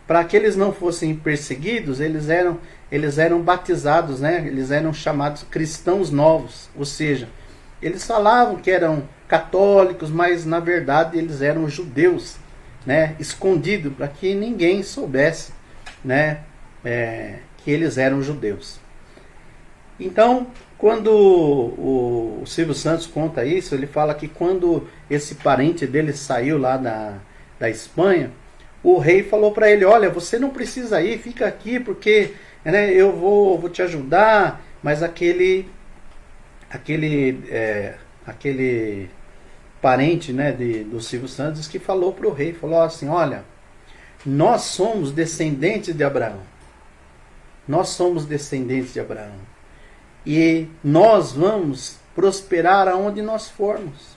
para que eles não fossem perseguidos, eles eram batizados, né? Eles eram chamados cristãos novos. Ou seja, eles falavam que eram católicos, mas na verdade eles eram judeus, né? Escondidos, para que ninguém soubesse, né? Que eles eram judeus. Então, quando o Silvio Santos conta isso, ele fala que quando esse parente dele saiu lá da Espanha, o rei falou para ele: olha, você não precisa ir, fica aqui, porque, né, eu vou te ajudar. Mas aquele parente, né, do Silvio Santos, que falou para o rei, falou assim: olha, nós somos descendentes de Abraão. Nós somos descendentes de Abraão. E nós vamos prosperar aonde nós formos.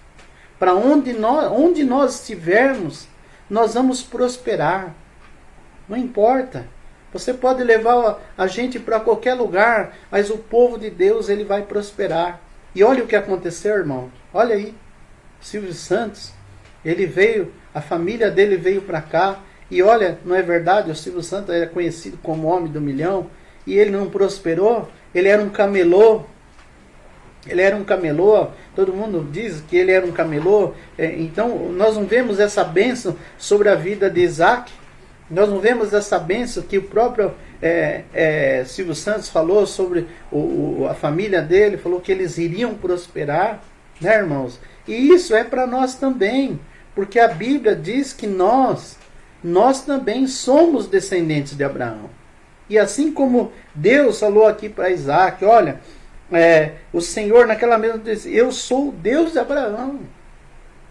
Para onde nós estivermos, nós vamos prosperar. Não importa. Você pode levar a gente para qualquer lugar, mas o povo de Deus, ele vai prosperar. E olha o que aconteceu, irmão. Olha aí. Silvio Santos, ele veio, a família dele veio para cá. E olha, não é verdade? O Silvio Santos era conhecido como o homem do milhão. E ele não prosperou. Ele era um camelô. Ele era um camelô. Todo mundo diz que ele era um camelô. Então, nós não vemos essa bênção sobre a vida de Isaac. Nós não vemos essa bênção que o próprio Silvio Santos falou sobre a família dele. Falou que eles iriam prosperar. Né, irmãos? E isso é para nós também. Porque a Bíblia diz que nós também somos descendentes de Abraão. E assim como Deus falou aqui para Isaac, olha, o Senhor naquela mesma disse, eu sou o Deus de Abraão.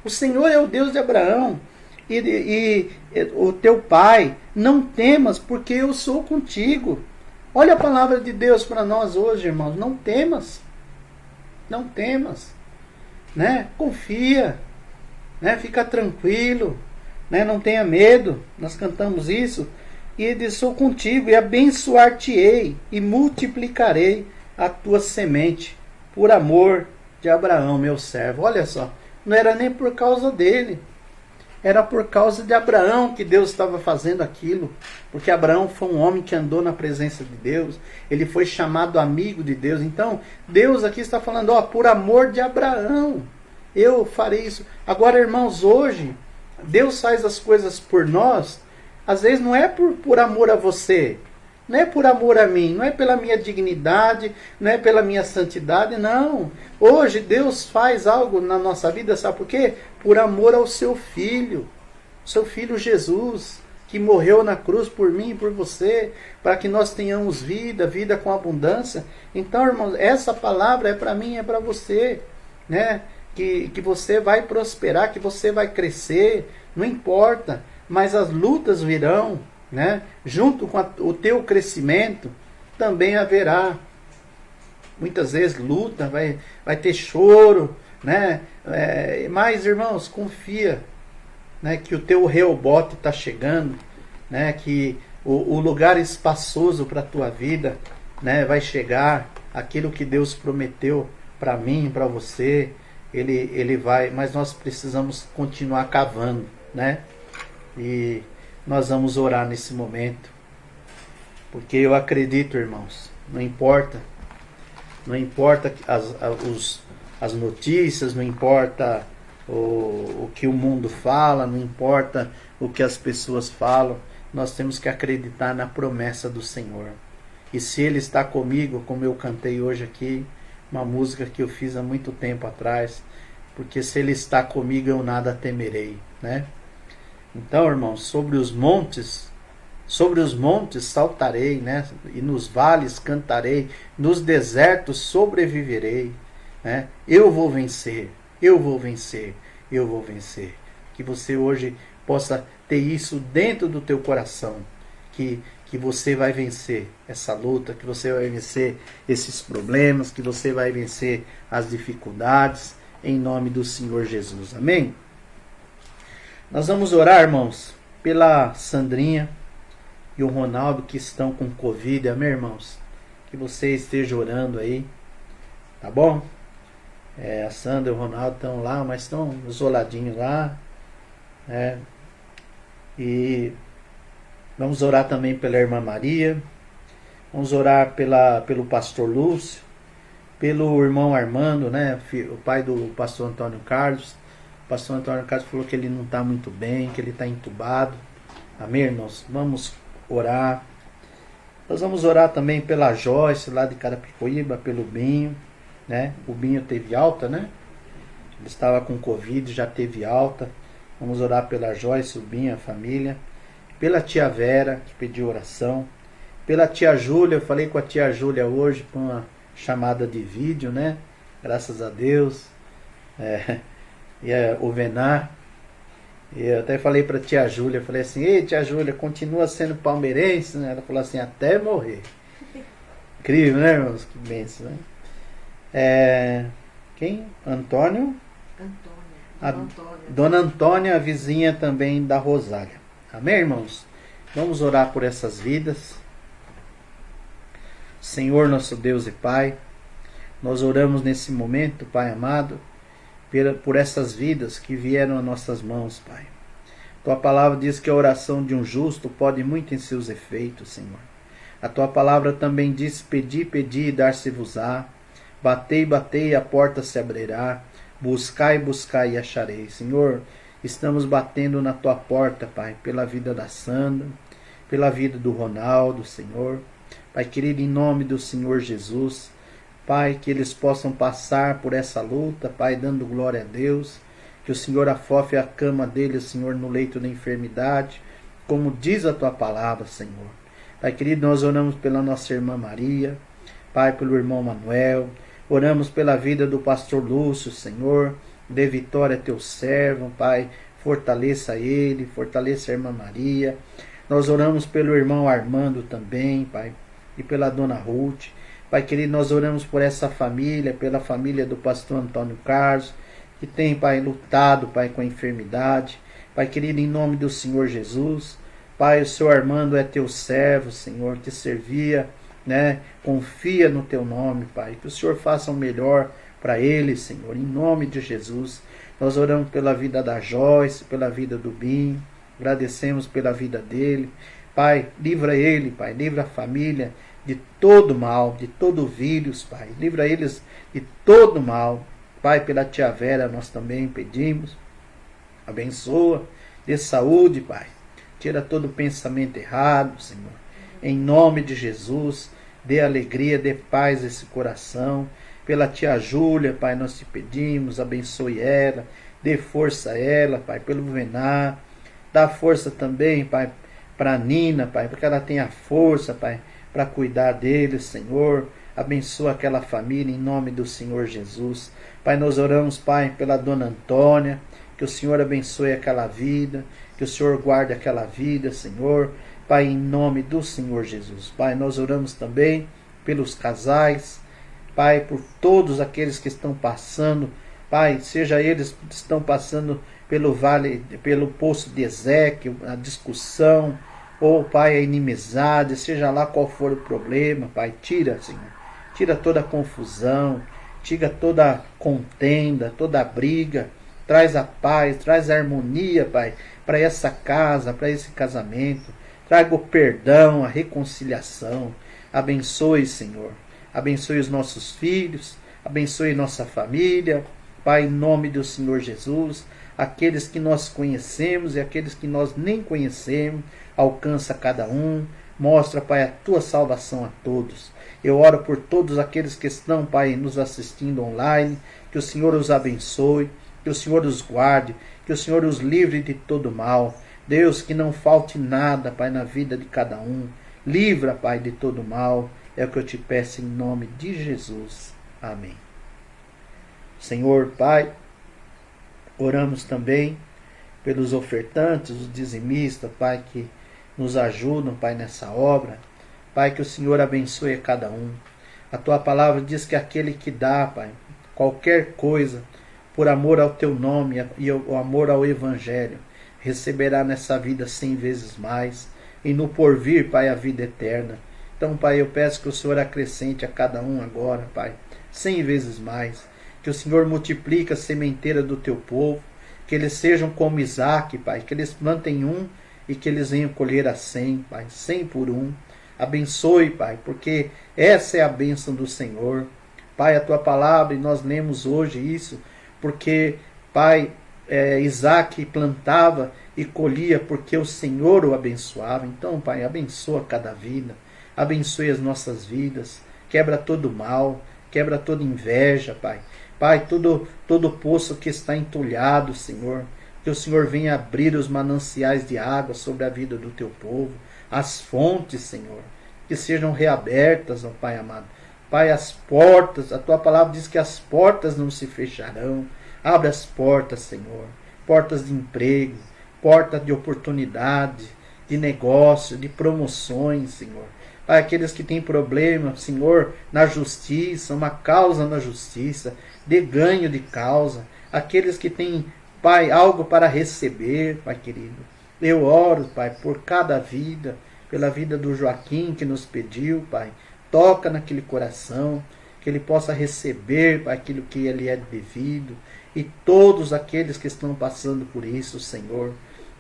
O Senhor é o Deus de Abraão. E o teu pai, não temas, porque eu sou contigo. Olha a palavra de Deus para nós hoje, irmãos. Não temas. Não temas. Né? Confia. Né? Fica tranquilo. Né? Não tenha medo. Nós cantamos isso. E ele diz, sou contigo e abençoar-te-ei e multiplicarei a tua semente por amor de Abraão, meu servo. Olha só, não era nem por causa dele. Era por causa de Abraão que Deus estava fazendo aquilo. Porque Abraão foi um homem que andou na presença de Deus. Ele foi chamado amigo de Deus. Então, Deus aqui está falando, por amor de Abraão, eu farei isso. Agora, irmãos, hoje, Deus faz as coisas por nós. Às vezes não é por amor a você. Não é por amor a mim. Não é pela minha dignidade. Não é pela minha santidade. Não. Hoje Deus faz algo na nossa vida. Sabe por quê? Por amor ao seu Filho. Seu Filho Jesus. Que morreu na cruz por mim e por você. Para que nós tenhamos vida. Vida com abundância. Então, irmãos, essa palavra é para mim e é para você. Né? Que você vai prosperar. Que você vai crescer. Não importa. Mas as lutas virão, né? Junto com o teu crescimento, também haverá. Muitas vezes luta, vai ter choro, né? Mas, irmãos, confia, né? Que o teu Reobote está chegando, né? Que o lugar espaçoso para a tua vida, né? Vai chegar. Aquilo que Deus prometeu para mim, para você, ele vai. Mas nós precisamos continuar cavando, né? E nós vamos orar nesse momento. Porque eu acredito, irmãos, não importa as notícias, não importa o que o mundo fala, não importa o que as pessoas falam, nós temos que acreditar na promessa do Senhor. E se Ele está comigo, como eu cantei hoje aqui, uma música que eu fiz há muito tempo atrás, porque se Ele está comigo eu nada temerei, né? Então, irmãos, sobre os montes saltarei, né? E nos vales cantarei, nos desertos sobreviverei, né? Eu vou vencer, eu vou vencer, eu vou vencer. Que você hoje possa ter isso dentro do teu coração, que você vai vencer essa luta, que você vai vencer esses problemas, que você vai vencer as dificuldades, em nome do Senhor Jesus. Amém? Nós vamos orar, irmãos, pela Sandrinha e o Ronaldo que estão com Covid. Amém, irmãos? Que você esteja orando aí, tá bom? A Sandra e o Ronaldo estão lá, mas estão isoladinhos lá, né? E vamos orar também pela irmã Maria. Vamos orar pelo pastor Lúcio, pelo irmão Armando, né? O pai do pastor Antônio Carlos. O pastor Antônio Carlos falou que ele não está muito bem, que ele está entubado. Amém, irmãos? Vamos orar. Nós vamos orar também pela Joyce, lá de Carapicuíba, pelo Binho, né? O Binho teve alta, né? Ele estava com Covid, já teve alta. Vamos orar pela Joyce, o Binho, a família. Pela tia Vera, que pediu oração. Pela tia Júlia, eu falei com a tia Júlia hoje, com uma chamada de vídeo, né? Graças a Deus. E o Venar, e eu até falei para a tia Júlia, falei assim, ei tia Júlia, continua sendo palmeirense, né? Ela falou assim, até morrer. Incrível, né, irmãos? Que bênção, né? Quem? Antônio? Dona Antônia, a vizinha também da Rosália. Amém, irmãos? Vamos orar por essas vidas. Senhor, nosso Deus e Pai, nós oramos nesse momento, Pai amado, por essas vidas que vieram às nossas mãos, Pai. Tua palavra diz que a oração de um justo pode muito em seus efeitos, Senhor. A tua palavra também diz, pedi, pedi e dar-se-vos-á. Batei, batei e a porta se abrirá. Buscai, buscai e acharei. Senhor, estamos batendo na tua porta, Pai, pela vida da Sandra, pela vida do Ronaldo, Senhor. Pai querido, em nome do Senhor Jesus, Pai, que eles possam passar por essa luta, Pai, dando glória a Deus. Que o Senhor afofe a cama deles, Senhor, no leito da enfermidade, como diz a tua palavra, Senhor. Pai querido, nós oramos pela nossa irmã Maria, Pai, pelo irmão Manuel, oramos pela vida do pastor Lúcio, Senhor, dê vitória a teu servo, Pai, fortaleça ele, fortaleça a irmã Maria. Nós oramos pelo irmão Armando também, Pai, e pela dona Ruth. Pai querido, nós oramos por essa família, pela família do pastor Antônio Carlos, que tem, Pai, lutado, Pai, com a enfermidade. Pai querido, em nome do Senhor Jesus, Pai, o Senhor Armando é teu servo, Senhor, te servia, né? Confia no teu nome, Pai, que o Senhor faça o melhor para ele, Senhor, em nome de Jesus. Nós oramos pela vida da Joyce, pela vida do Binho, agradecemos pela vida dele. Pai, livra ele, Pai, livra a família de todo mal, de todo vírus, Pai, livra eles de todo mal. Pai, pela tia Vera nós também pedimos, abençoa, dê saúde, Pai, tira todo pensamento errado, Senhor, em nome de Jesus, dê alegria, dê paz a esse coração. Pela tia Júlia, Pai, nós te pedimos, abençoe ela, dê força a ela, Pai, pelo Venar, dá força também, Pai, para a Nina, Pai, porque ela tenha força, Pai, para cuidar deles, Senhor, abençoa aquela família em nome do Senhor Jesus. Pai, nós oramos, Pai, pela dona Antônia, que o Senhor abençoe aquela vida, que o Senhor guarde aquela vida, Senhor, Pai, em nome do Senhor Jesus. Pai, nós oramos também pelos casais, Pai, por todos aqueles que estão passando, Pai, seja eles que estão passando pelo vale, pelo poço de Ezequiel, a discussão, ou, Pai, a inimizade, seja lá qual for o problema, Pai, tira, Senhor, tira toda a confusão, tira toda a contenda, toda a briga, traz a paz, traz a harmonia, Pai, para essa casa, para esse casamento, traga o perdão, a reconciliação, abençoe, Senhor, abençoe os nossos filhos, abençoe nossa família, Pai, em nome do Senhor Jesus, aqueles que nós conhecemos e aqueles que nós nem conhecemos, alcança cada um, mostra, Pai, a tua salvação a todos. Eu oro por todos aqueles que estão, Pai, nos assistindo online, que o Senhor os abençoe, que o Senhor os guarde, que o Senhor os livre de todo mal. Deus, que não falte nada, Pai, na vida de cada um. Livra, Pai, de todo mal. É o que eu te peço em nome de Jesus. Amém. Senhor, Pai, oramos também pelos ofertantes, os dizimistas, Pai, que nos ajudam, Pai, nessa obra. Pai, que o Senhor abençoe a cada um. A tua palavra diz que aquele que dá, Pai, qualquer coisa, por amor ao teu nome e o amor ao Evangelho, receberá nessa vida 100 vezes mais, e no porvir, Pai, a vida eterna. Então, Pai, eu peço que o Senhor acrescente a cada um agora, Pai, 100 vezes mais, que o Senhor multiplique a sementeira do teu povo, que eles sejam como Isaac, Pai, que eles plantem um e que eles venham colher a 100, Pai, 100 por um. Abençoe, Pai, porque essa é a bênção do Senhor. Pai, a tua palavra, e nós lemos hoje isso, porque, Pai, Isaac plantava e colhia porque o Senhor o abençoava. Então, Pai, abençoa cada vida, abençoe as nossas vidas, quebra todo mal, quebra toda inveja, Pai. Pai, todo poço que está entulhado, Senhor, que o Senhor venha abrir os mananciais de água sobre a vida do teu povo, as fontes, Senhor, que sejam reabertas, ó Pai amado. Pai, as portas, a tua palavra diz que as portas não se fecharão. Abre as portas, Senhor, portas de emprego, portas de oportunidade, de negócio, de promoções, Senhor. Pai, aqueles que têm problema, Senhor, na justiça, uma causa na justiça, de ganho de causa, aqueles que têm, Pai, algo para receber, Pai querido. Eu oro, Pai, por cada vida, pela vida do Joaquim que nos pediu, Pai. Toca naquele coração, que ele possa receber, Pai, aquilo que ele é devido. E todos aqueles que estão passando por isso, Senhor.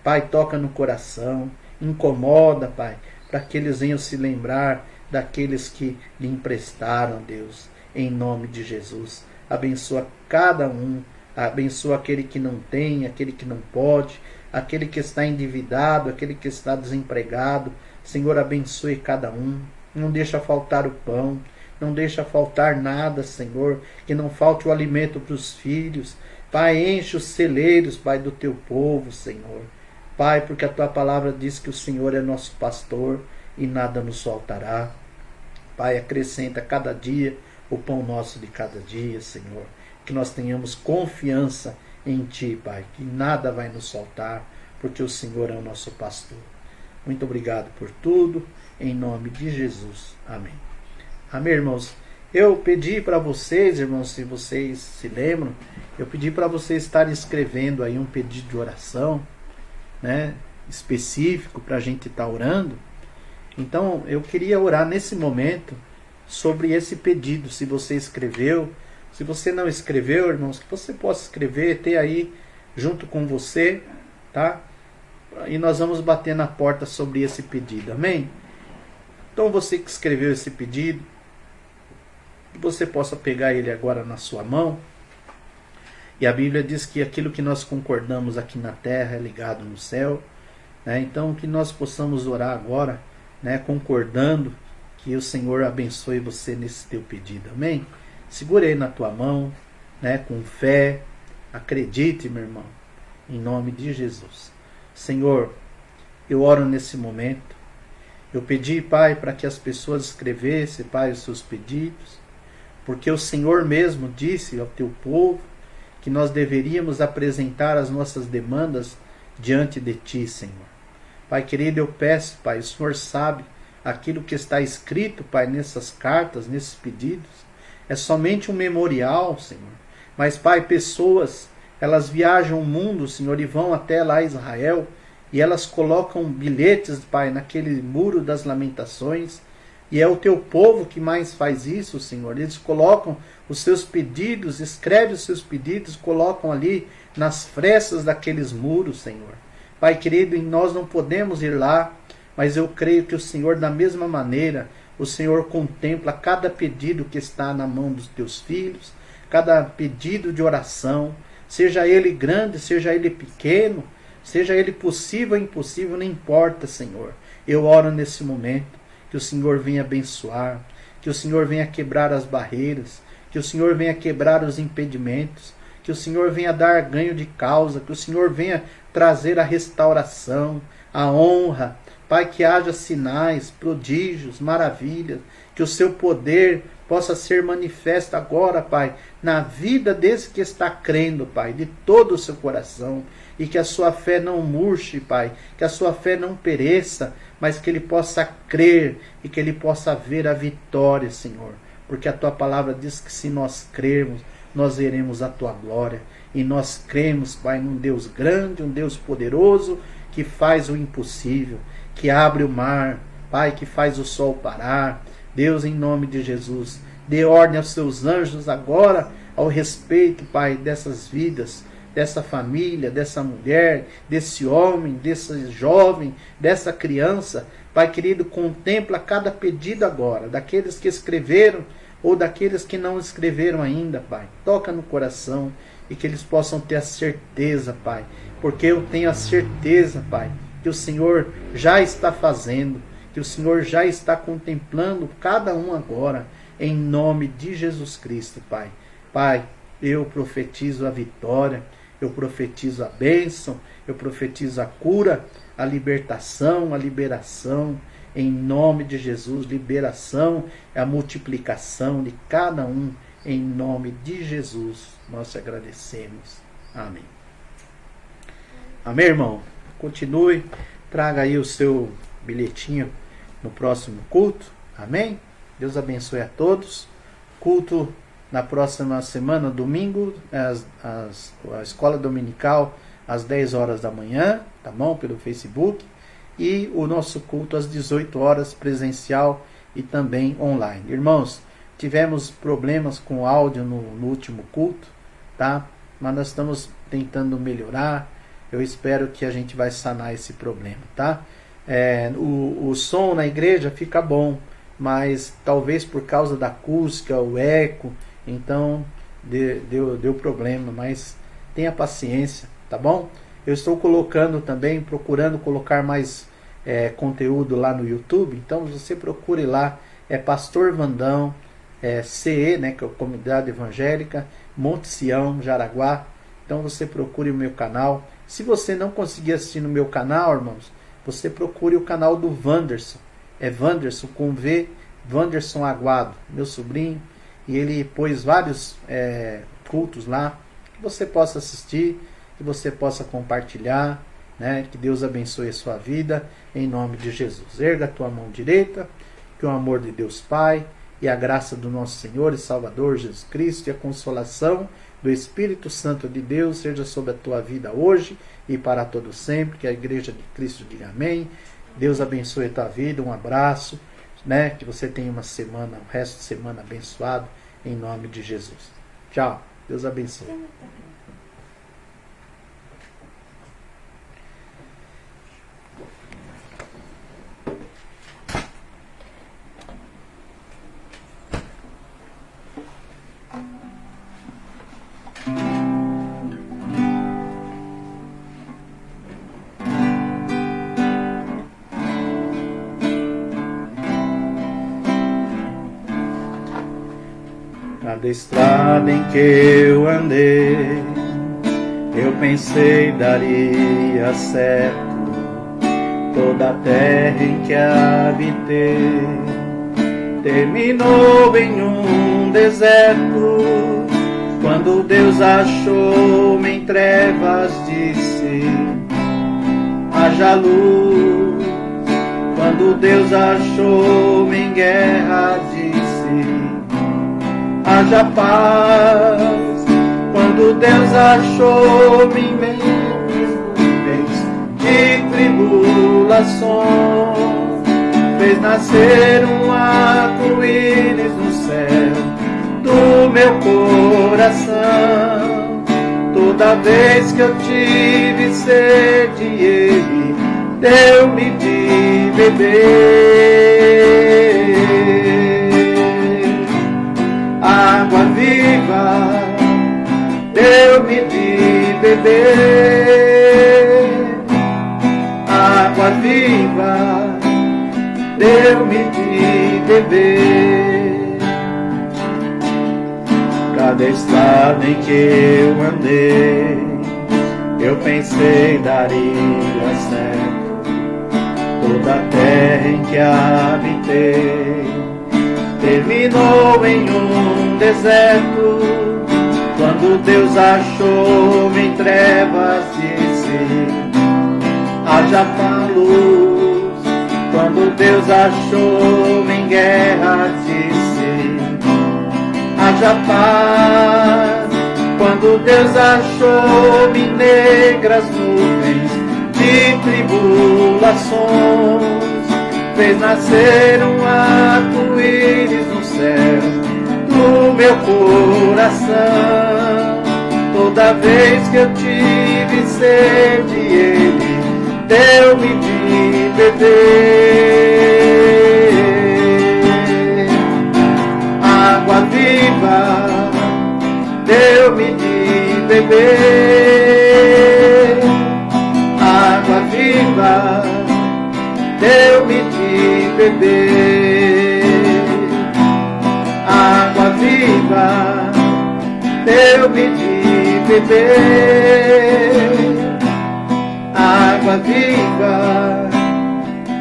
Pai, toca no coração, incomoda, Pai, para que eles venham se lembrar daqueles que lhe emprestaram, Deus, em nome de Jesus. Abençoa cada um, abençoa aquele que não tem, aquele que não pode, aquele que está endividado, aquele que está desempregado. Senhor, abençoe cada um, não deixa faltar o pão, não deixa faltar nada, Senhor, que não falte o alimento para os filhos. Pai, enche os celeiros, Pai, do teu povo, Senhor. Pai, porque a tua palavra diz que o Senhor é nosso pastor e nada nos faltará. Pai, acrescenta cada dia o pão nosso de cada dia, Senhor. Que nós tenhamos confiança em Ti, Pai, que nada vai nos faltar, porque o Senhor é o nosso pastor. Muito obrigado por tudo, em nome de Jesus. Amém. Amém, irmãos. Eu pedi para vocês, irmãos, se vocês se lembram, eu pedi para vocês estarem escrevendo aí um pedido de oração, né, específico para a gente estar orando. Então, eu queria orar nesse momento sobre esse pedido. Se você escreveu, se você não escreveu, irmãos, que você possa escrever, ter aí junto com você, tá? E nós vamos bater na porta sobre esse pedido, amém? Então, você que escreveu esse pedido, que você possa pegar ele agora na sua mão. E a Bíblia diz que aquilo que nós concordamos aqui na terra é ligado no céu, né? Então, que nós possamos orar agora, né, concordando que o Senhor abençoe você nesse teu pedido, amém? Segura aí na tua mão, né, com fé, acredite, meu irmão, em nome de Jesus. Senhor, eu oro nesse momento, eu pedi, Pai, para que as pessoas escrevessem, Pai, os seus pedidos, porque o Senhor mesmo disse ao teu povo que nós deveríamos apresentar as nossas demandas diante de Ti, Senhor. Pai querido, eu peço, Pai, o Senhor sabe aquilo que está escrito, Pai, nessas cartas, nesses pedidos. É somente um memorial, Senhor. Mas, Pai, pessoas, elas viajam o mundo, Senhor, e vão até lá Israel, e elas colocam bilhetes, Pai, naquele muro das lamentações, e é o Teu povo que mais faz isso, Senhor. Eles colocam os seus pedidos, escrevem os seus pedidos, colocam ali nas frestas daqueles muros, Senhor. Pai querido, nós não podemos ir lá, mas eu creio que o Senhor, da mesma maneira, o Senhor contempla cada pedido que está na mão dos teus filhos, cada pedido de oração, seja ele grande, seja ele pequeno, seja ele possível ou impossível, não importa, Senhor. Eu oro nesse momento, que o Senhor venha abençoar, que o Senhor venha quebrar as barreiras, que o Senhor venha quebrar os impedimentos, que o Senhor venha dar ganho de causa, que o Senhor venha trazer a restauração, a honra. Pai, que haja sinais, prodígios, maravilhas, que o seu poder possa ser manifesto agora, Pai, na vida desse que está crendo, Pai, de todo o seu coração, e que a sua fé não murche, Pai, que a sua fé não pereça, mas que ele possa crer e que ele possa ver a vitória, Senhor, porque a tua palavra diz que se nós crermos, nós veremos a tua glória, e nós cremos, Pai, num Deus grande, um Deus poderoso, que faz o impossível, que abre o mar, Pai, que faz o sol parar. Deus, em nome de Jesus, dê ordem aos seus anjos agora, ao respeito, Pai, dessas vidas, dessa família, dessa mulher, desse homem, desse jovem, dessa criança. Pai querido, contempla cada pedido agora, daqueles que escreveram ou daqueles que não escreveram ainda, Pai. Toca no coração e que eles possam ter a certeza, Pai, porque eu tenho a certeza, Pai, que o Senhor já está fazendo, que o Senhor já está contemplando cada um agora, em nome de Jesus Cristo, Pai. Pai, eu profetizo a vitória, eu profetizo a bênção, eu profetizo a cura, a libertação, a liberação, em nome de Jesus. Liberação é a multiplicação de cada um, em nome de Jesus. Nós te agradecemos. Amém. Amém, irmão? Continue, traga aí o seu bilhetinho no próximo culto. Amém? Deus abençoe a todos. Culto na próxima semana, domingo, a escola dominical às 10 horas da manhã, tá bom? Pelo Facebook. E o nosso culto às 18 horas, presencial e também online. Irmãos, tivemos problemas com o áudio no último culto, tá? Mas nós estamos tentando melhorar. Eu espero que a gente vai sanar esse problema, tá? O som na igreja fica bom, mas talvez por causa da acústica, o eco, então deu problema, mas tenha paciência, tá bom? Eu estou colocando também, procurando colocar mais conteúdo lá no YouTube, então você procure lá, Pastor Vandão, CE, né, que é a Comunidade Evangélica, Monte Sião, Jaraguá. Então você procure o meu canal. Se você não conseguir assistir no meu canal, irmãos, você procure o canal do Wanderson. é Wanderson com V, Wanderson Aguado, meu sobrinho, e ele pôs vários cultos lá, que você possa assistir, que você possa compartilhar, né? Que Deus abençoe a sua vida, em nome de Jesus. Erga a tua mão direita, que o amor de Deus Pai, e a graça do nosso Senhor e Salvador Jesus Cristo, e a consolação do Espírito Santo de Deus seja sobre a tua vida hoje e para todo sempre. Que a Igreja de Cristo diga amém. Deus abençoe a tua vida, um abraço, né? Que você tenha uma semana, um resto de semana abençoado, em nome de Jesus. Tchau, Deus abençoe. Cada estrada em que eu andei, eu pensei daria certo. Toda a terra em que habitei terminou em um deserto. Quando Deus achou-me em trevas, disse: haja luz. Quando Deus achou-me em guerra, disse: haja paz. Quando Deus achou-me em meios de tribulações, fez nascer um arco-íris no céu do meu coração. Toda vez que eu tive sede, Ele deu-me de beber. Água viva, deu-me de beber. Água viva, deu-me de beber. Cada estrada em que eu andei, eu pensei daria certo. Toda a terra em que habitei terminou em um deserto. Quando Deus achou-me em trevas, disse: haja luz. Quando Deus achou-me em guerra, disse: haja paz. Quando Deus achou-me em negras nuvens de tribulações, fez nascer um arco-íris no céu do meu coração. Toda vez que eu tive sede, Ele deu-me de beber. Água viva, deu-me de beber. Água viva, deu-me de beber. Água viva, deu-me de beber. Água viva,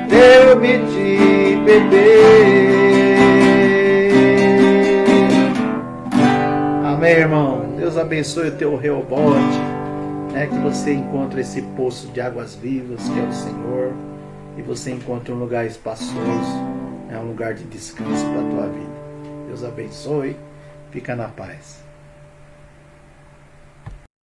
deu-me de beber. Amém, irmão? Deus abençoe o teu Reobote, que você encontre esse poço de águas vivas que é o Senhor, e você encontre um lugar espaçoso, um lugar de descanso para a tua vida. Deus abençoe, fica na paz.